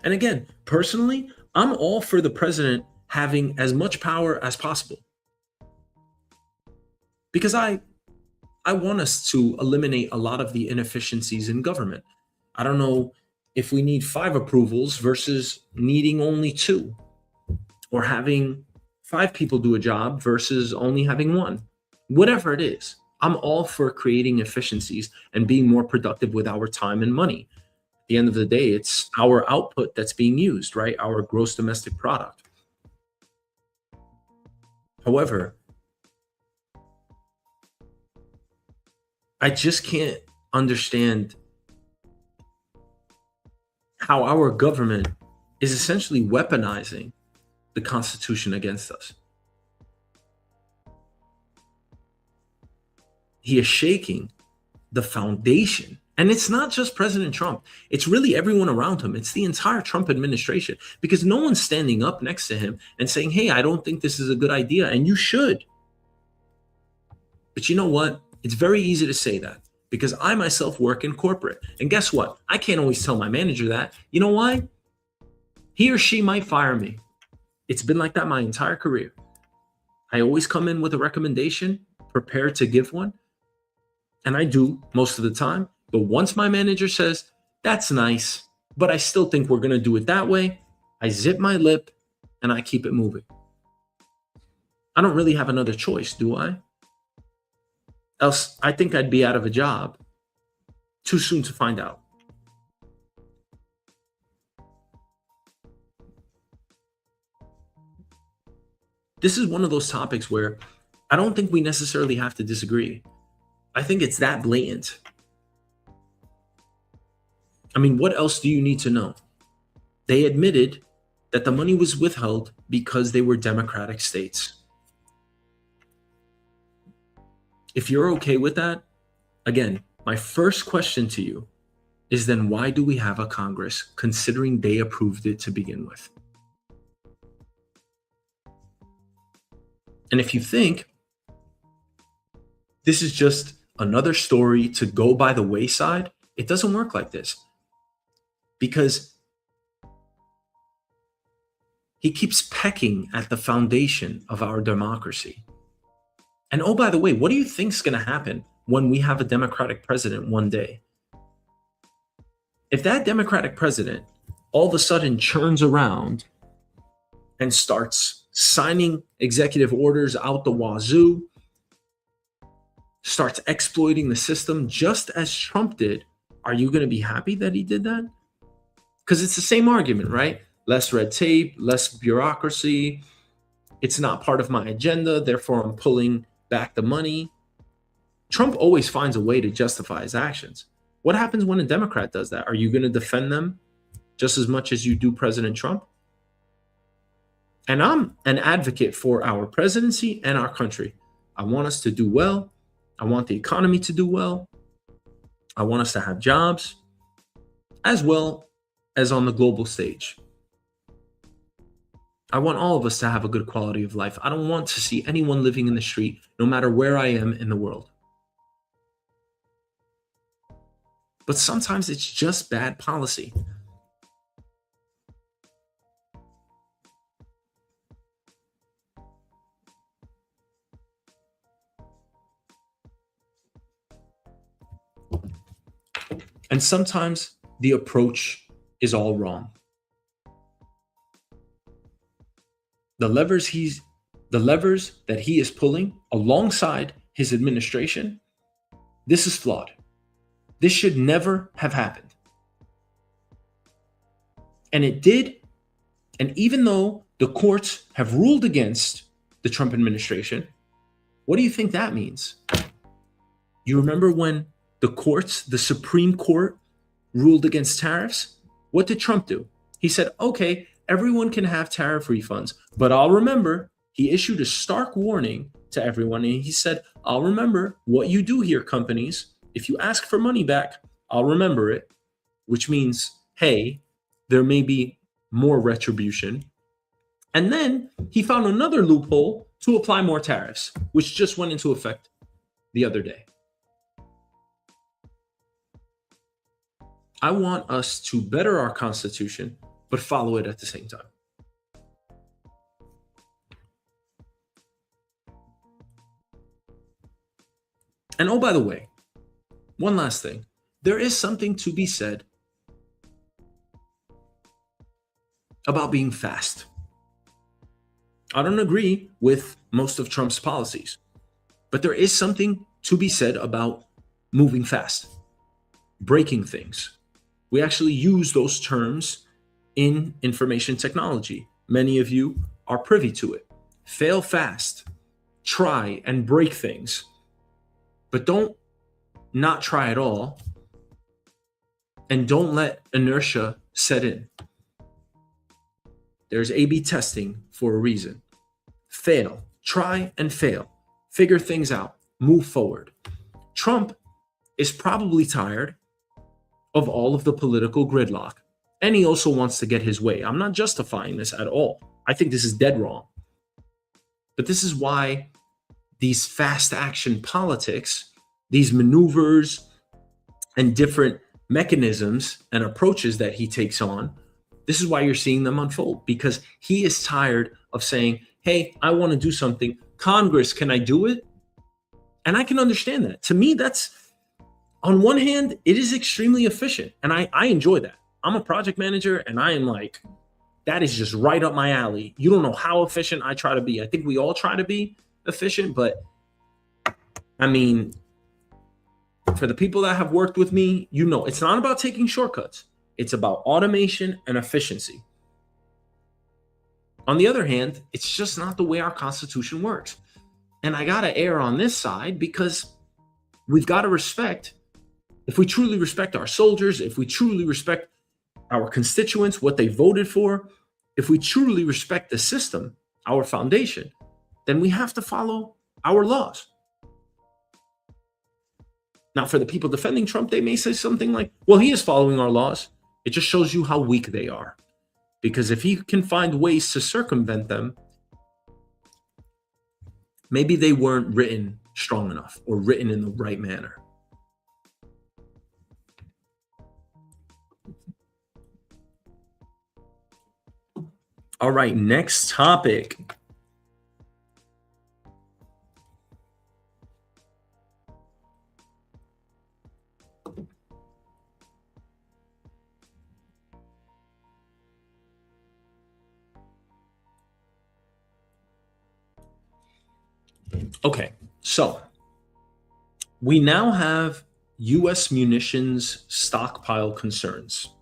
And again, personally, I'm all for the president having as much power as possible because I want us to eliminate a lot of the inefficiencies in government. I don't know if we need 5 approvals versus needing only 2, or having 5 people do a job versus only having 1. Whatever it is, I'm all for creating efficiencies and being more productive with our time and money. At the end of the day, it's our output that's being used, right? Our gross domestic product. However, I just can't understand how our government is essentially weaponizing the Constitution against us. He is shaking the foundation. And it's not just President Trump, it's really everyone around him. It's the entire Trump administration because no one's standing up next to him and saying, hey, I don't think this is a good idea. And you should. But you know what? It's very easy to say that because I myself work in corporate. And guess what? I can't always tell my manager that. You know why? He or she might fire me. It's been like that my entire career. I always come in with a recommendation, prepared to give one. And I do most of the time. But once my manager says, that's nice, but I still think we're going to do it that way, I zip my lip and I keep it moving. I don't really have another choice, do I? Else, I think I'd be out of a job too soon to find out. This is one of those topics where I don't think we necessarily have to disagree. I think it's that blatant. I mean, what else do you need to know? They admitted that the money was withheld because they were democratic states. If you're okay with that, again, my first question to you is then why do we have a Congress considering they approved it to begin with? And if you think this is just another story to go by the wayside, it doesn't work like this. Because he keeps pecking at the foundation of our democracy. And oh, by the way, what do you think is going to happen when we have a Democratic president one day? If that Democratic president all of a sudden churns around and starts signing executive orders out the wazoo, starts exploiting the system just as Trump did, are you going to be happy that he did that? Because it's the same argument, right? Less red tape, less bureaucracy. It's not part of my agenda, therefore I'm pulling back the money. Trump always finds a way to justify his actions. What happens when a Democrat does that? Are you going to defend them just as much as you do President Trump? And I'm an advocate for our presidency and our country. I want us to do well. I want the economy to do well. I want us to have jobs as well as on the global stage. I want all of us to have a good quality of life. I don't want to see anyone living in the street, no matter where I am in the world. But sometimes it's just bad policy. And sometimes the approach is all wrong. The levers that he is pulling alongside his administration, this is flawed. This should never have happened. And it did. And even though the courts have ruled against the Trump administration, what do you think that means? You remember when the courts, the Supreme Court, ruled against tariffs? What did Trump do? He said, okay, everyone can have tariff refunds, but I'll remember. He issued a stark warning to everyone, and he said, I'll remember what you do here, companies. If you ask for money back, I'll remember it, which means, hey, there may be more retribution. And then he found another loophole to apply more tariffs, which just went into effect the other day. I want us to better our Constitution, but follow it at the same time. And oh, by the way, one last thing. There is something to be said about being fast. I don't agree with most of Trump's policies, but there is something to be said about moving fast, breaking things. We actually use those terms in information technology. Many of you are privy to it. Fail fast, try and break things, but don't not try at all, and don't let inertia set in. There's A/B testing for a reason. Fail, try and fail, figure things out, move forward. Trump is probably tired of all of the political gridlock, and he also wants to get his way. I'm not justifying this at all. I think this is dead wrong. But this is why these fast action politics, these maneuvers and different mechanisms and approaches that he takes on, this is why you're seeing them unfold, because he is tired of saying, hey, I want to do something. Congress, can I do it? And I can understand that. To me, that's, on one hand, it is extremely efficient. And I enjoy that. I'm a project manager and I am like, that is just right up my alley. You don't know how efficient I try to be. I think we all try to be efficient, but I mean, for the people that have worked with me, you know, it's not about taking shortcuts. It's about automation and efficiency. On the other hand, it's just not the way our Constitution works. And I got to err on this side because we've got to respect, if we truly respect our soldiers, if we truly respect our constituents, what they voted for, if we truly respect the system, our foundation, then we have to follow our laws. Now, for the people defending Trump, they may say something like, well, he is following our laws. It just shows you how weak they are. Because if he can find ways to circumvent them, maybe they weren't written strong enough or written in the right manner. All right, next topic. Okay, so we now have U.S. munitions stockpile concerns.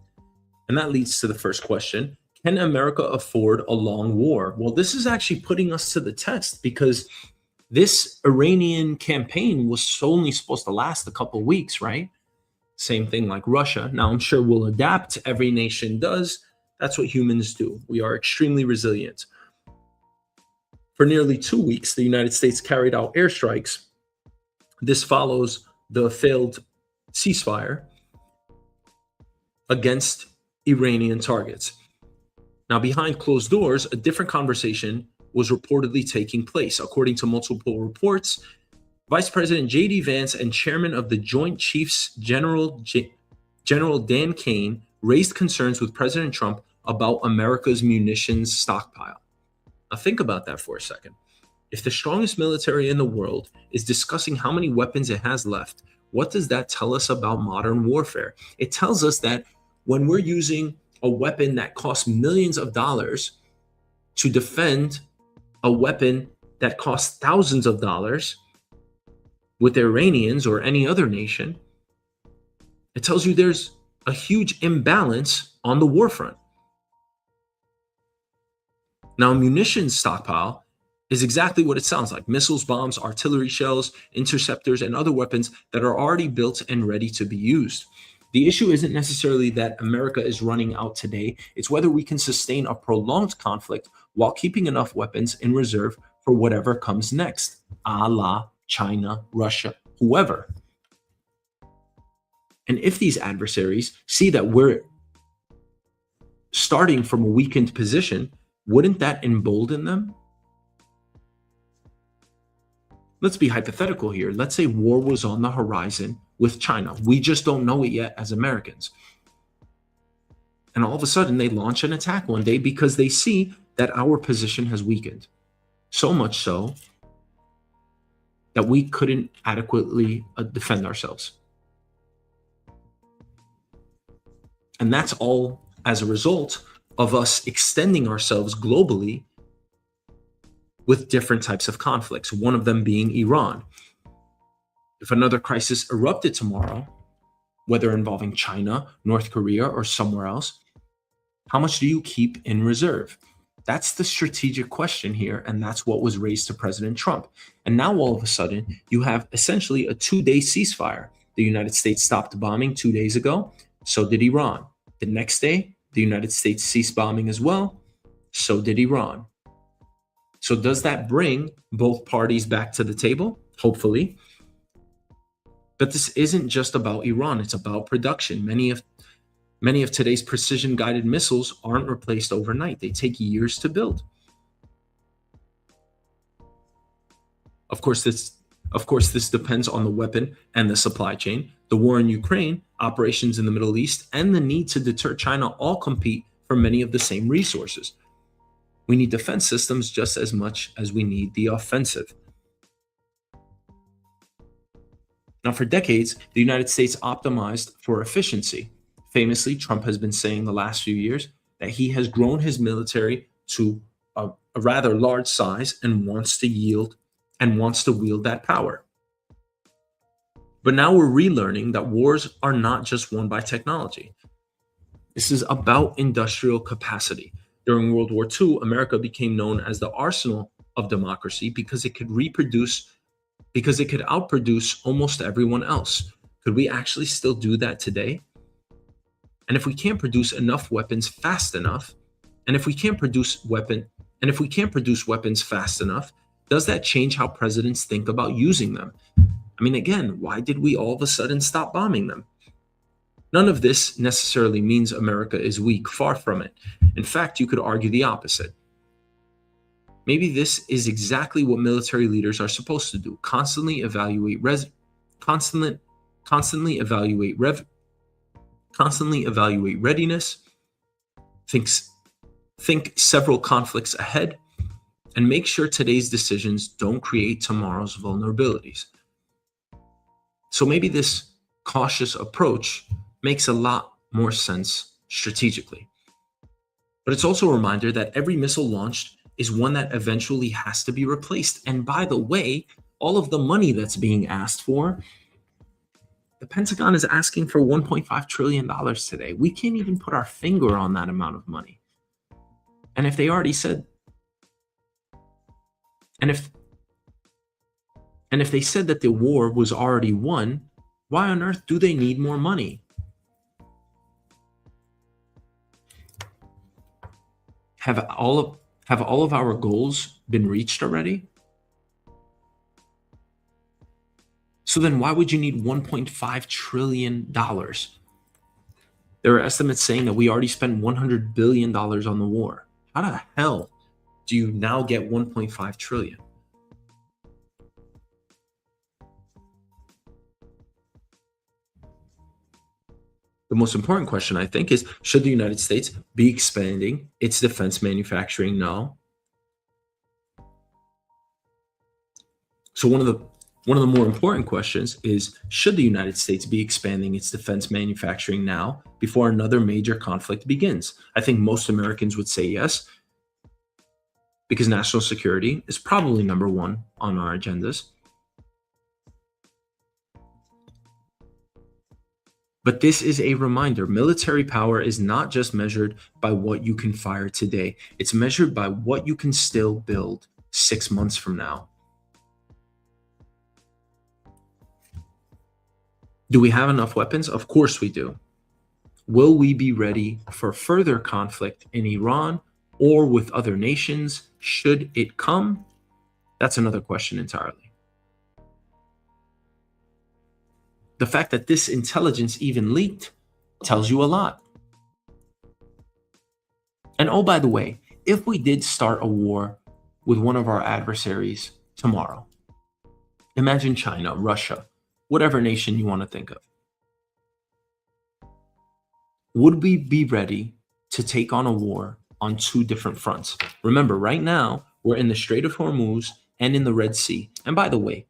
And that leads to the first question. Can America afford a long war? Well, this is actually putting us to the test because this Iranian campaign was only supposed to last a couple of weeks, right? Same thing like Russia. Now, I'm sure we'll adapt. Every nation does. That's what humans do. We are extremely resilient. For nearly 2 weeks, the United States carried out airstrikes. This follows the failed ceasefire against Iranian targets. Now, behind closed doors, a different conversation was reportedly taking place. According to multiple reports, Vice President J.D. Vance and Chairman of the Joint Chiefs General Dan Kane raised concerns with President Trump about America's munitions stockpile. Now, think about that for a second. If the strongest military in the world is discussing how many weapons it has left, what does that tell us about modern warfare? It tells us that when we're using a weapon that costs millions of dollars to defend a weapon that costs thousands of dollars with the Iranians or any other nation, it tells you there's a huge imbalance on the war front. Now, a munitions stockpile is exactly what it sounds like: missiles, bombs, artillery shells, interceptors, and other weapons that are already built and ready to be used. The issue isn't necessarily that America is running out today. It's whether we can sustain a prolonged conflict while keeping enough weapons in reserve for whatever comes next, a la China, Russia, whoever. And if these adversaries see that we're starting from a weakened position, wouldn't that embolden them? Let's be hypothetical here. Let's say war was on the horizon with China. We just don't know it yet as Americans. And all of a sudden, they launch an attack one day because they see that our position has weakened. So much so that we couldn't adequately defend ourselves. And that's all as a result of us extending ourselves globally with different types of conflicts, one of them being Iran. If another crisis erupted tomorrow, whether involving China, North Korea, or somewhere else, how much do you keep in reserve? That's the strategic question here, and that's what was raised to President Trump. And now all of a sudden, you have essentially a 2-day ceasefire. The United States stopped bombing 2 days ago, so did Iran. The next day, the United States ceased bombing as well, so did Iran. So does that bring both parties back to the table? Hopefully. But this isn't just about Iran, it's about production. Many of today's precision-guided missiles aren't replaced overnight. They take years to build. Of course, this depends on the weapon and the supply chain. The war in Ukraine, operations in the Middle East, and the need to deter China all compete for many of the same resources. We need defense systems just as much as we need the offensive. Now, for decades, the United States optimized for efficiency. Famously, Trump has been saying the last few years that he has grown his military to a rather large size and wants to wield that power. But now we're relearning that wars are not just won by technology. This is about industrial capacity. During World War II, America became known as the arsenal of democracy because it could outproduce almost everyone else. Could we actually still do that today? And if we can't produce enough weapons fast enough, if we can't produce weapons fast enough, does that change how presidents think about using them? I mean, again, why did we all of a sudden stop bombing them? None of this necessarily means America is weak, far from it. In fact, you could argue the opposite. Maybe this is exactly what military leaders are supposed to do: constantly evaluate readiness, think several conflicts ahead, and make sure today's decisions don't create tomorrow's vulnerabilities. So maybe this cautious approach makes a lot more sense strategically. But it's also a reminder that every missile launched is one that eventually has to be replaced. And by the way, all of the money that's being asked for, the Pentagon is asking for $1.5 trillion today. We can't even put our finger on that amount of money. And if they already said, and if they said that the war was already won, why on earth do they need more money? Have all of our goals been reached already? So then why would you need $1.5 trillion? There are estimates saying that we already spent $100 billion on the war. How the hell do you now get $1.5 trillion? The most important question, I think, is should the United States be expanding its defense manufacturing now? So one of the more important questions is, should the United States be expanding its defense manufacturing now before another major conflict begins? I think most Americans would say yes, because national security is probably number one on our agendas. But this is a reminder: military power is not just measured by what you can fire today. It's measured by what you can still build 6 months from now. Do we have enough weapons? Of course we do. Will we be ready for further conflict in Iran or with other nations should it come? That's another question entirely. The fact that this intelligence even leaked tells you a lot. And oh, by the way, if we did start a war with one of our adversaries tomorrow, imagine China, Russia, whatever nation you want to think of, would we be ready to take on a war on two different fronts? Remember, right now, we're in the Strait of Hormuz and in the Red Sea. And by the way,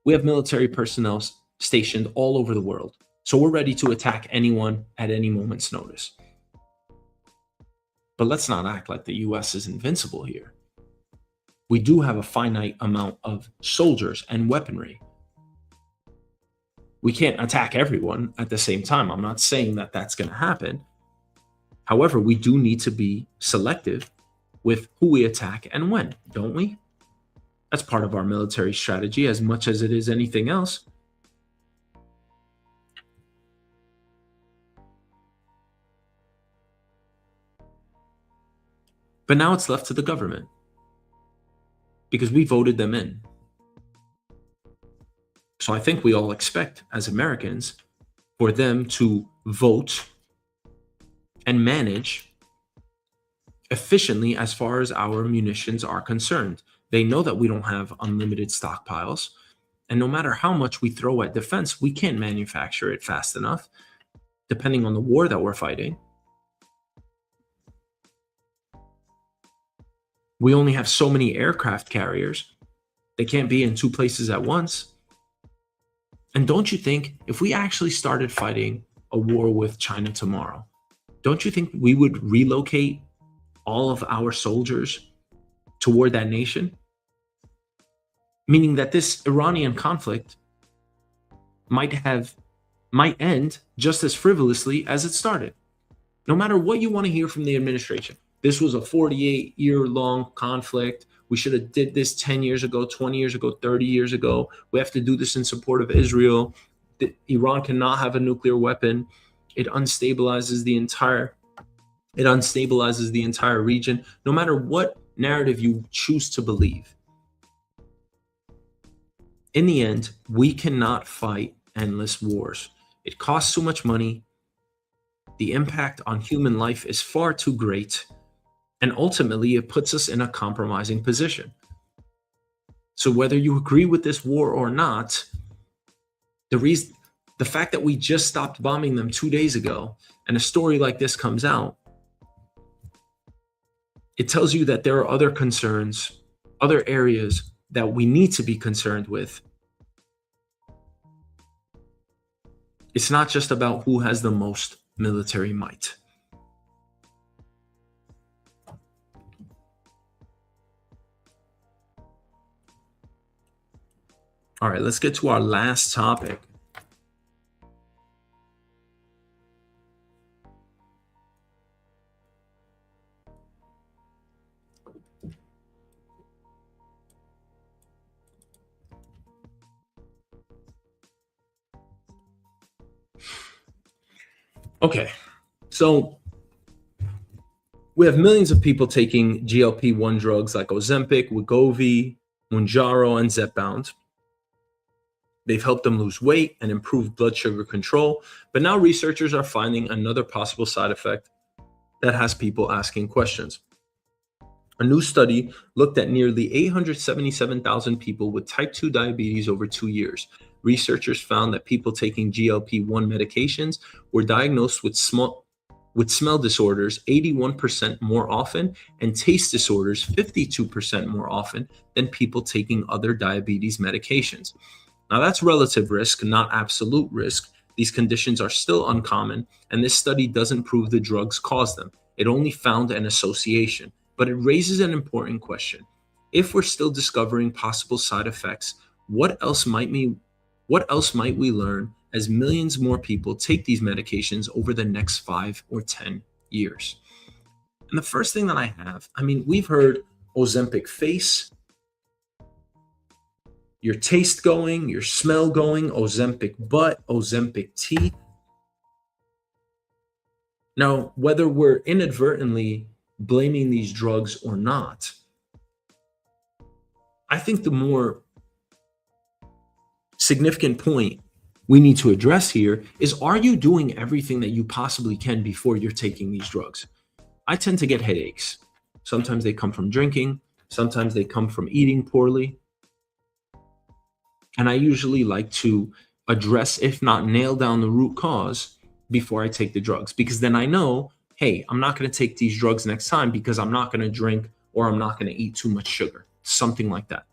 we have military personnel stationed all over the world. So we're ready to attack anyone at any moment's notice. But let's not act like the US is invincible here. We do have a finite amount of soldiers and weaponry. We can't attack everyone at the same time. I'm not saying that that's going to happen. However, we do need to be selective with who we attack and when, don't we? That's part of our military strategy as much as it is anything else. But now it's left to the government because we voted them in. So I think we all expect as Americans for them to vote and manage efficiently as far as our munitions are concerned. They know that we don't have unlimited stockpiles. And no matter how much we throw at defense, we can't manufacture it fast enough, depending on the war that we're fighting. We only have so many aircraft carriers. They can't be in two places at once. And don't you think if we actually started fighting a war with China tomorrow, don't you think we would relocate all of our soldiers toward that nation? Meaning that this Iranian conflict might end just as frivolously as it started. No matter what you want to hear from the administration, this was a 48-year-long conflict. We should have did this 10 years ago, 20 years ago, 30 years ago. We have to do this in support of Israel. Iran cannot have a nuclear weapon. It unstabilizes the entire region. No matter what narrative you choose to believe, in the end, we cannot fight endless wars. It costs too much money. The impact on human life is far too great. And ultimately, it puts us in a compromising position. So whether you agree with this war or not, the fact that we just stopped bombing them 2 days ago and a story like this comes out, it tells you that there are other concerns, other areas that we need to be concerned with. It's not just about who has the most military might. All right, let's get to our last topic. Okay, so we have millions of people taking GLP-1 drugs like Ozempic, Wegovy, Mounjaro, and Zepbound. They've helped them lose weight and improve blood sugar control, but now researchers are finding another possible side effect that has people asking questions. A new study looked at nearly 877,000 people with type 2 diabetes over 2 years. Researchers found that people taking GLP-1 medications were diagnosed with smell disorders 81% more often and taste disorders 52% more often than people taking other diabetes medications. Now, that's relative risk, not absolute risk. These conditions are still uncommon, and this study doesn't prove the drugs cause them. It only found an association, but it raises an important question. If we're still discovering possible side effects, what else might we learn as millions more people take these medications over the next 5 or 10 years? And the first thing that we've heard Ozempic face, your taste going, your smell going, Ozempic butt, Ozempic teeth. Now, whether we're inadvertently blaming these drugs or not, I think the more significant point we need to address here is, are you doing everything that you possibly can before you're taking these drugs? I tend to get headaches. Sometimes they come from drinking, sometimes they come from eating poorly. And I usually like to address, if not nail down the root cause before I take the drugs, because then I know, hey, I'm not going to take these drugs next time because I'm not going to drink or I'm not going to eat too much sugar, something like that.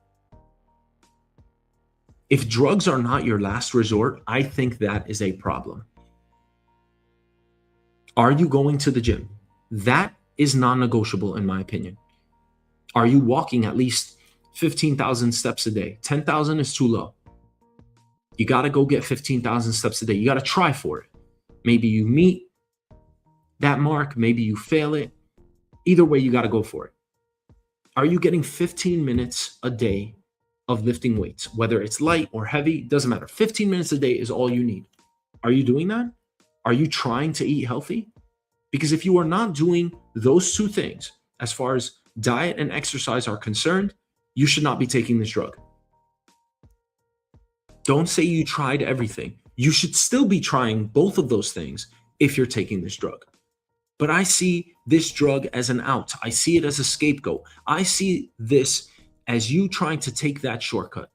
If drugs are not your last resort, I think that is a problem. Are you going to the gym? That is non-negotiable in my opinion. Are you walking at least 15,000 steps a day? 10,000 is too low. You got to go get 15,000 steps a day. You got to try for it. Maybe you meet that mark, maybe you fail it. Either way, you got to go for it. Are you getting 15 minutes a day of lifting weights? Whether it's light or heavy, doesn't matter. 15 minutes a day is all you need. Are you doing that? Are you trying to eat healthy? Because if you are not doing those two things, as far as diet and exercise are concerned, you should not be taking this drug. Don't say you tried everything. You should still be trying both of those things if you're taking this drug. But I see this drug as an out. I see it as a scapegoat. I see this as you trying to take that shortcut.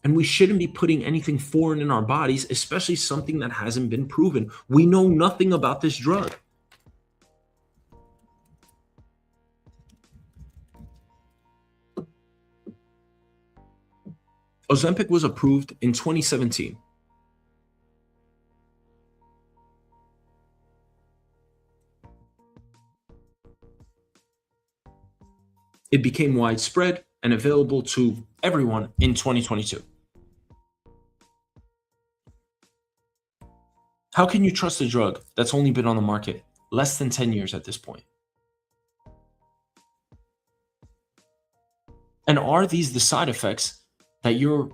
And we shouldn't be putting anything foreign in our bodies, especially something that hasn't been proven. We know nothing about this drug. Ozempic was approved in 2017. It became widespread and available to everyone in 2022. How can you trust a drug that's only been on the market less than 10 years at this point? And are these the side effects that you're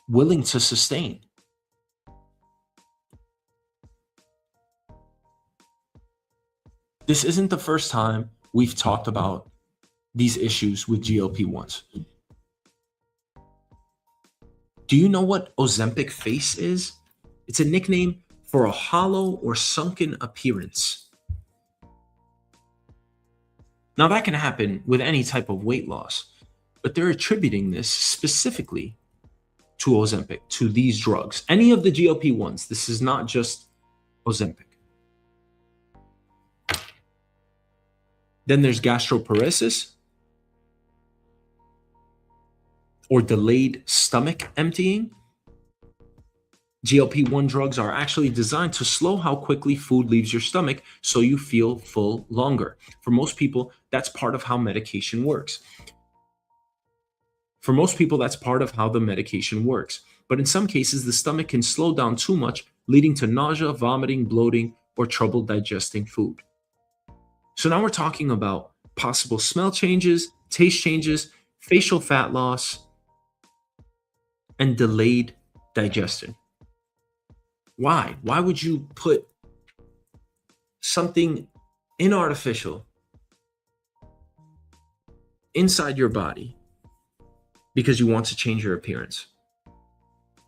willing to sustain? This isn't the first time we've talked about these issues with GLP-1s. Do you know what Ozempic face is? It's a nickname for a hollow or sunken appearance. Now that can happen with any type of weight loss, but they're attributing this specifically to Ozempic, to these drugs. Any of the GLP-1s, this is not just Ozempic. Then there's gastroparesis, or delayed stomach emptying. GLP-1 drugs are actually designed to slow how quickly food leaves your stomach so you feel full longer. For most people, that's part of how medication works. For most people, that's part of how the medication works. But in some cases, the stomach can slow down too much, leading to nausea, vomiting, bloating, or trouble digesting food. So now we're talking about possible smell changes, taste changes, facial fat loss, and delayed digestion. Why? Why would you put something inartificial inside your body because you want to change your appearance?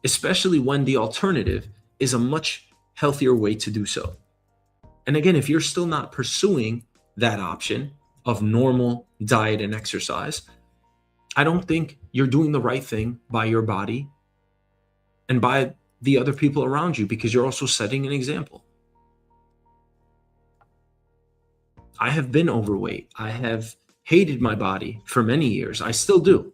Especially when the alternative is a much healthier way to do so. And again, if you're still not pursuing that option of normal diet and exercise, I don't think you're doing the right thing by your body and by the other people around you, because you're also setting an example. I have been overweight. I have hated my body for many years. I still do.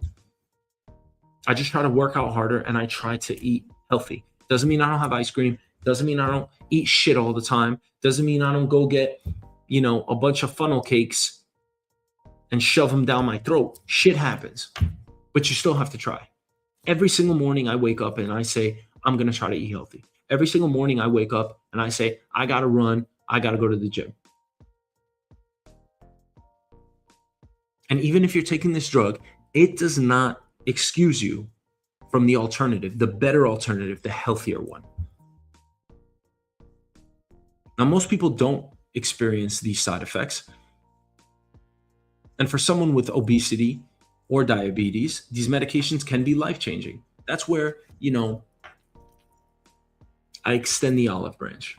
I just try to work out harder and I try to eat healthy. Doesn't mean I don't have ice cream. Doesn't mean I don't eat shit all the time. Doesn't mean I don't go get, a bunch of funnel cakes and shove them down my throat. Shit happens, but you still have to try. Every single morning I wake up and I say, I'm going to try to eat healthy. Every single morning I wake up and I say, I got to run. I got to go to the gym. And even if you're taking this drug, it does not excuse you from the alternative, the better alternative, the healthier one. Now, most people don't experience these side effects. And for someone with obesity or diabetes, these medications can be life-changing. That's where, I extend the olive branch.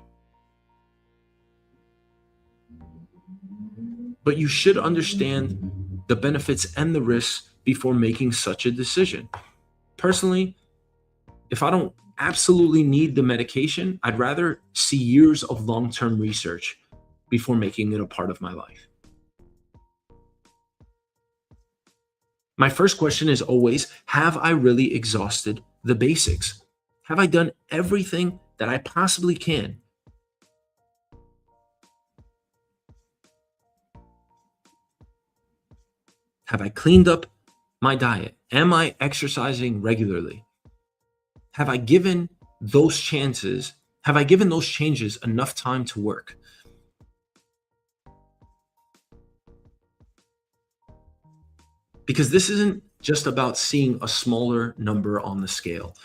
but you should understand the benefits and the risks before making such a decision. Personally, if I don't absolutely need the medication, I'd rather see years of long term research before making it a part of my life. My first question is always, have I really exhausted the basics? Have I done everything that I possibly can? Have I cleaned up my diet? Am I exercising regularly? Have I given those chances? Have I given those changes enough time to work? Because this isn't just about seeing a smaller number on the scale.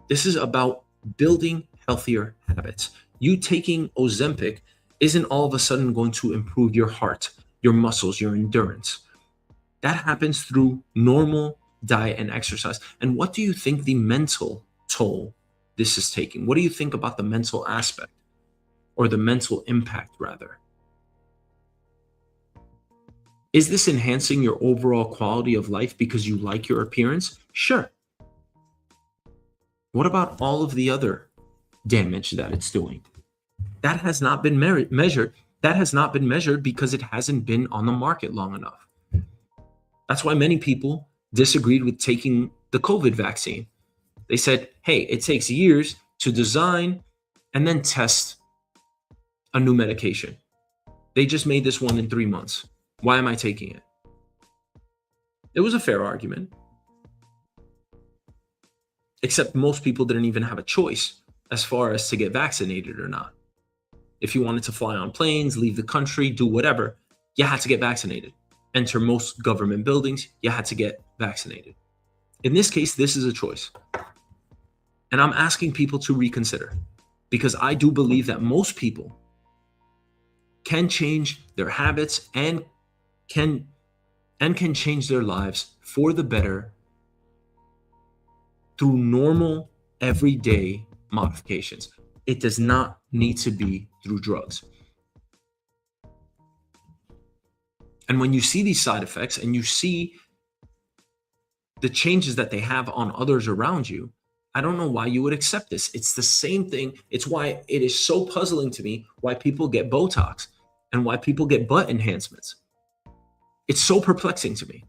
This is about building healthier habits. You taking Ozempic isn't all of a sudden going to improve your heart, your muscles, your endurance. That happens through normal diet and exercise. And what do you think the mental toll this is taking? What do you think about the mental aspect, or the mental impact, rather? Is this enhancing your overall quality of life because you like your appearance? Sure. What about all of the other damage that it's doing? That has not been measured. That has not been measured because it hasn't been on the market long enough. That's why many people disagreed with taking the COVID vaccine. They said, hey, it takes years to design and then test a new medication. They just made this one in 3 months. Why am I taking it? It was a fair argument. Except most people didn't even have a choice as far as to get vaccinated or not. If you wanted to fly on planes, leave the country, do whatever, you had to get vaccinated. Enter most government buildings, you had to get vaccinated. In this case, this is a choice. And I'm asking people to reconsider, because I do believe that most people can change their habits and can change their lives for the better through normal, everyday modifications. It does not need to be through drugs. And when you see these side effects and you see the changes that they have on others around you, I don't know why you would accept this. It's the same thing. It's why it is so puzzling to me why people get Botox and why people get butt enhancements. It's so perplexing to me.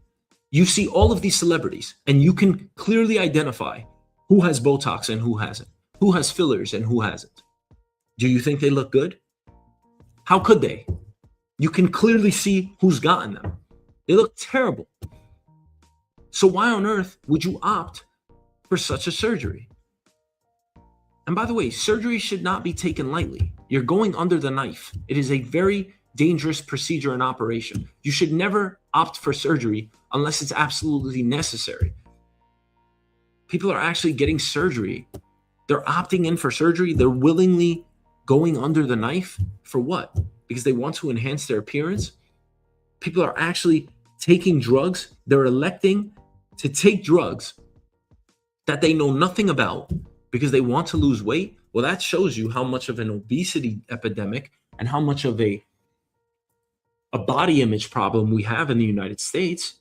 You see all of these celebrities and you can clearly identify who has Botox and who hasn't, who has fillers and who hasn't. Do you think they look good? How could they? You can clearly see who's gotten them. They look terrible. So why on earth would you opt for such a surgery? And by the way, surgery should not be taken lightly. You're going under the knife. It is a very dangerous procedure and operation. You should never opt for surgery unless it's absolutely necessary. People are actually getting surgery. They're opting in for surgery. They're willingly going under the knife for what? Because they want to enhance their appearance. People are actually taking drugs. They're electing to take drugs that they know nothing about because they want to lose weight. Well, that shows you how much of an obesity epidemic and how much of a body image problem we have in the United States.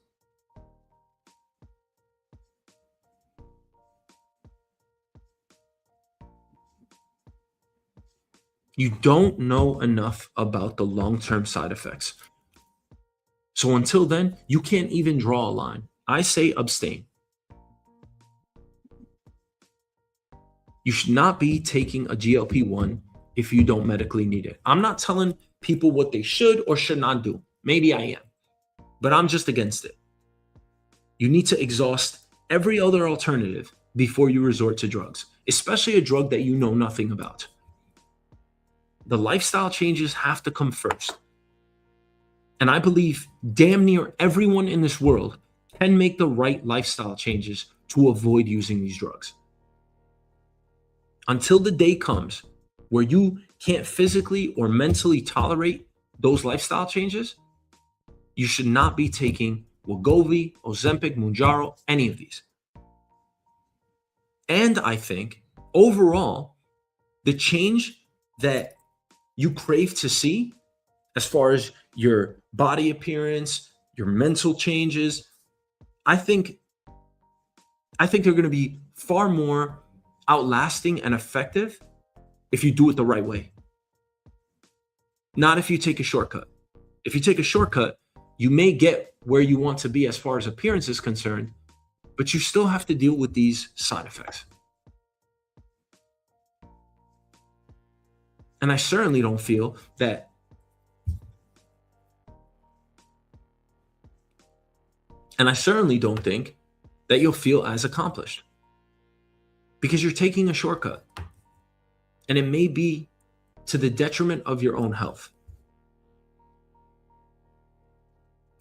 You don't know enough about the long-term side effects. So until then, you can't even draw a line. I say abstain. You should not be taking a GLP-1 if you don't medically need it. I'm not telling people what they should or should not do. Maybe I am, but I'm just against it. You need to exhaust every other alternative before you resort to drugs, especially a drug that you know nothing about. The lifestyle changes have to come first. And I believe damn near everyone in this world can make the right lifestyle changes to avoid using these drugs. Until the day comes where you can't physically or mentally tolerate those lifestyle changes, you should not be taking Wegovy, Ozempic, Mounjaro, any of these. And I think overall, the change that you crave to see, as far as your body appearance, your mental changes. I think they're going to be far more outlasting and effective if you do it the right way. Not if you take a shortcut. If you take a shortcut, you may get where you want to be as far as appearance is concerned, but you still have to deal with these side effects. And I certainly don't feel that I certainly don't think that you'll feel as accomplished because you're taking a shortcut, and it may be to the detriment of your own health.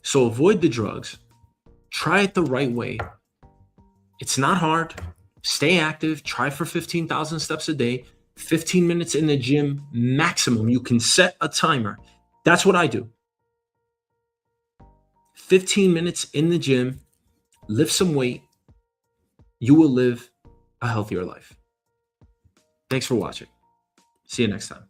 So avoid the drugs. Try it the right way. It's not hard. Stay active. Try for 15,000 steps a day, 15 minutes in the gym maximum. You can set a timer. That's what I do. 15 minutes in the gym, lift some weight. You will live a healthier life. Thanks for watching. See you next time.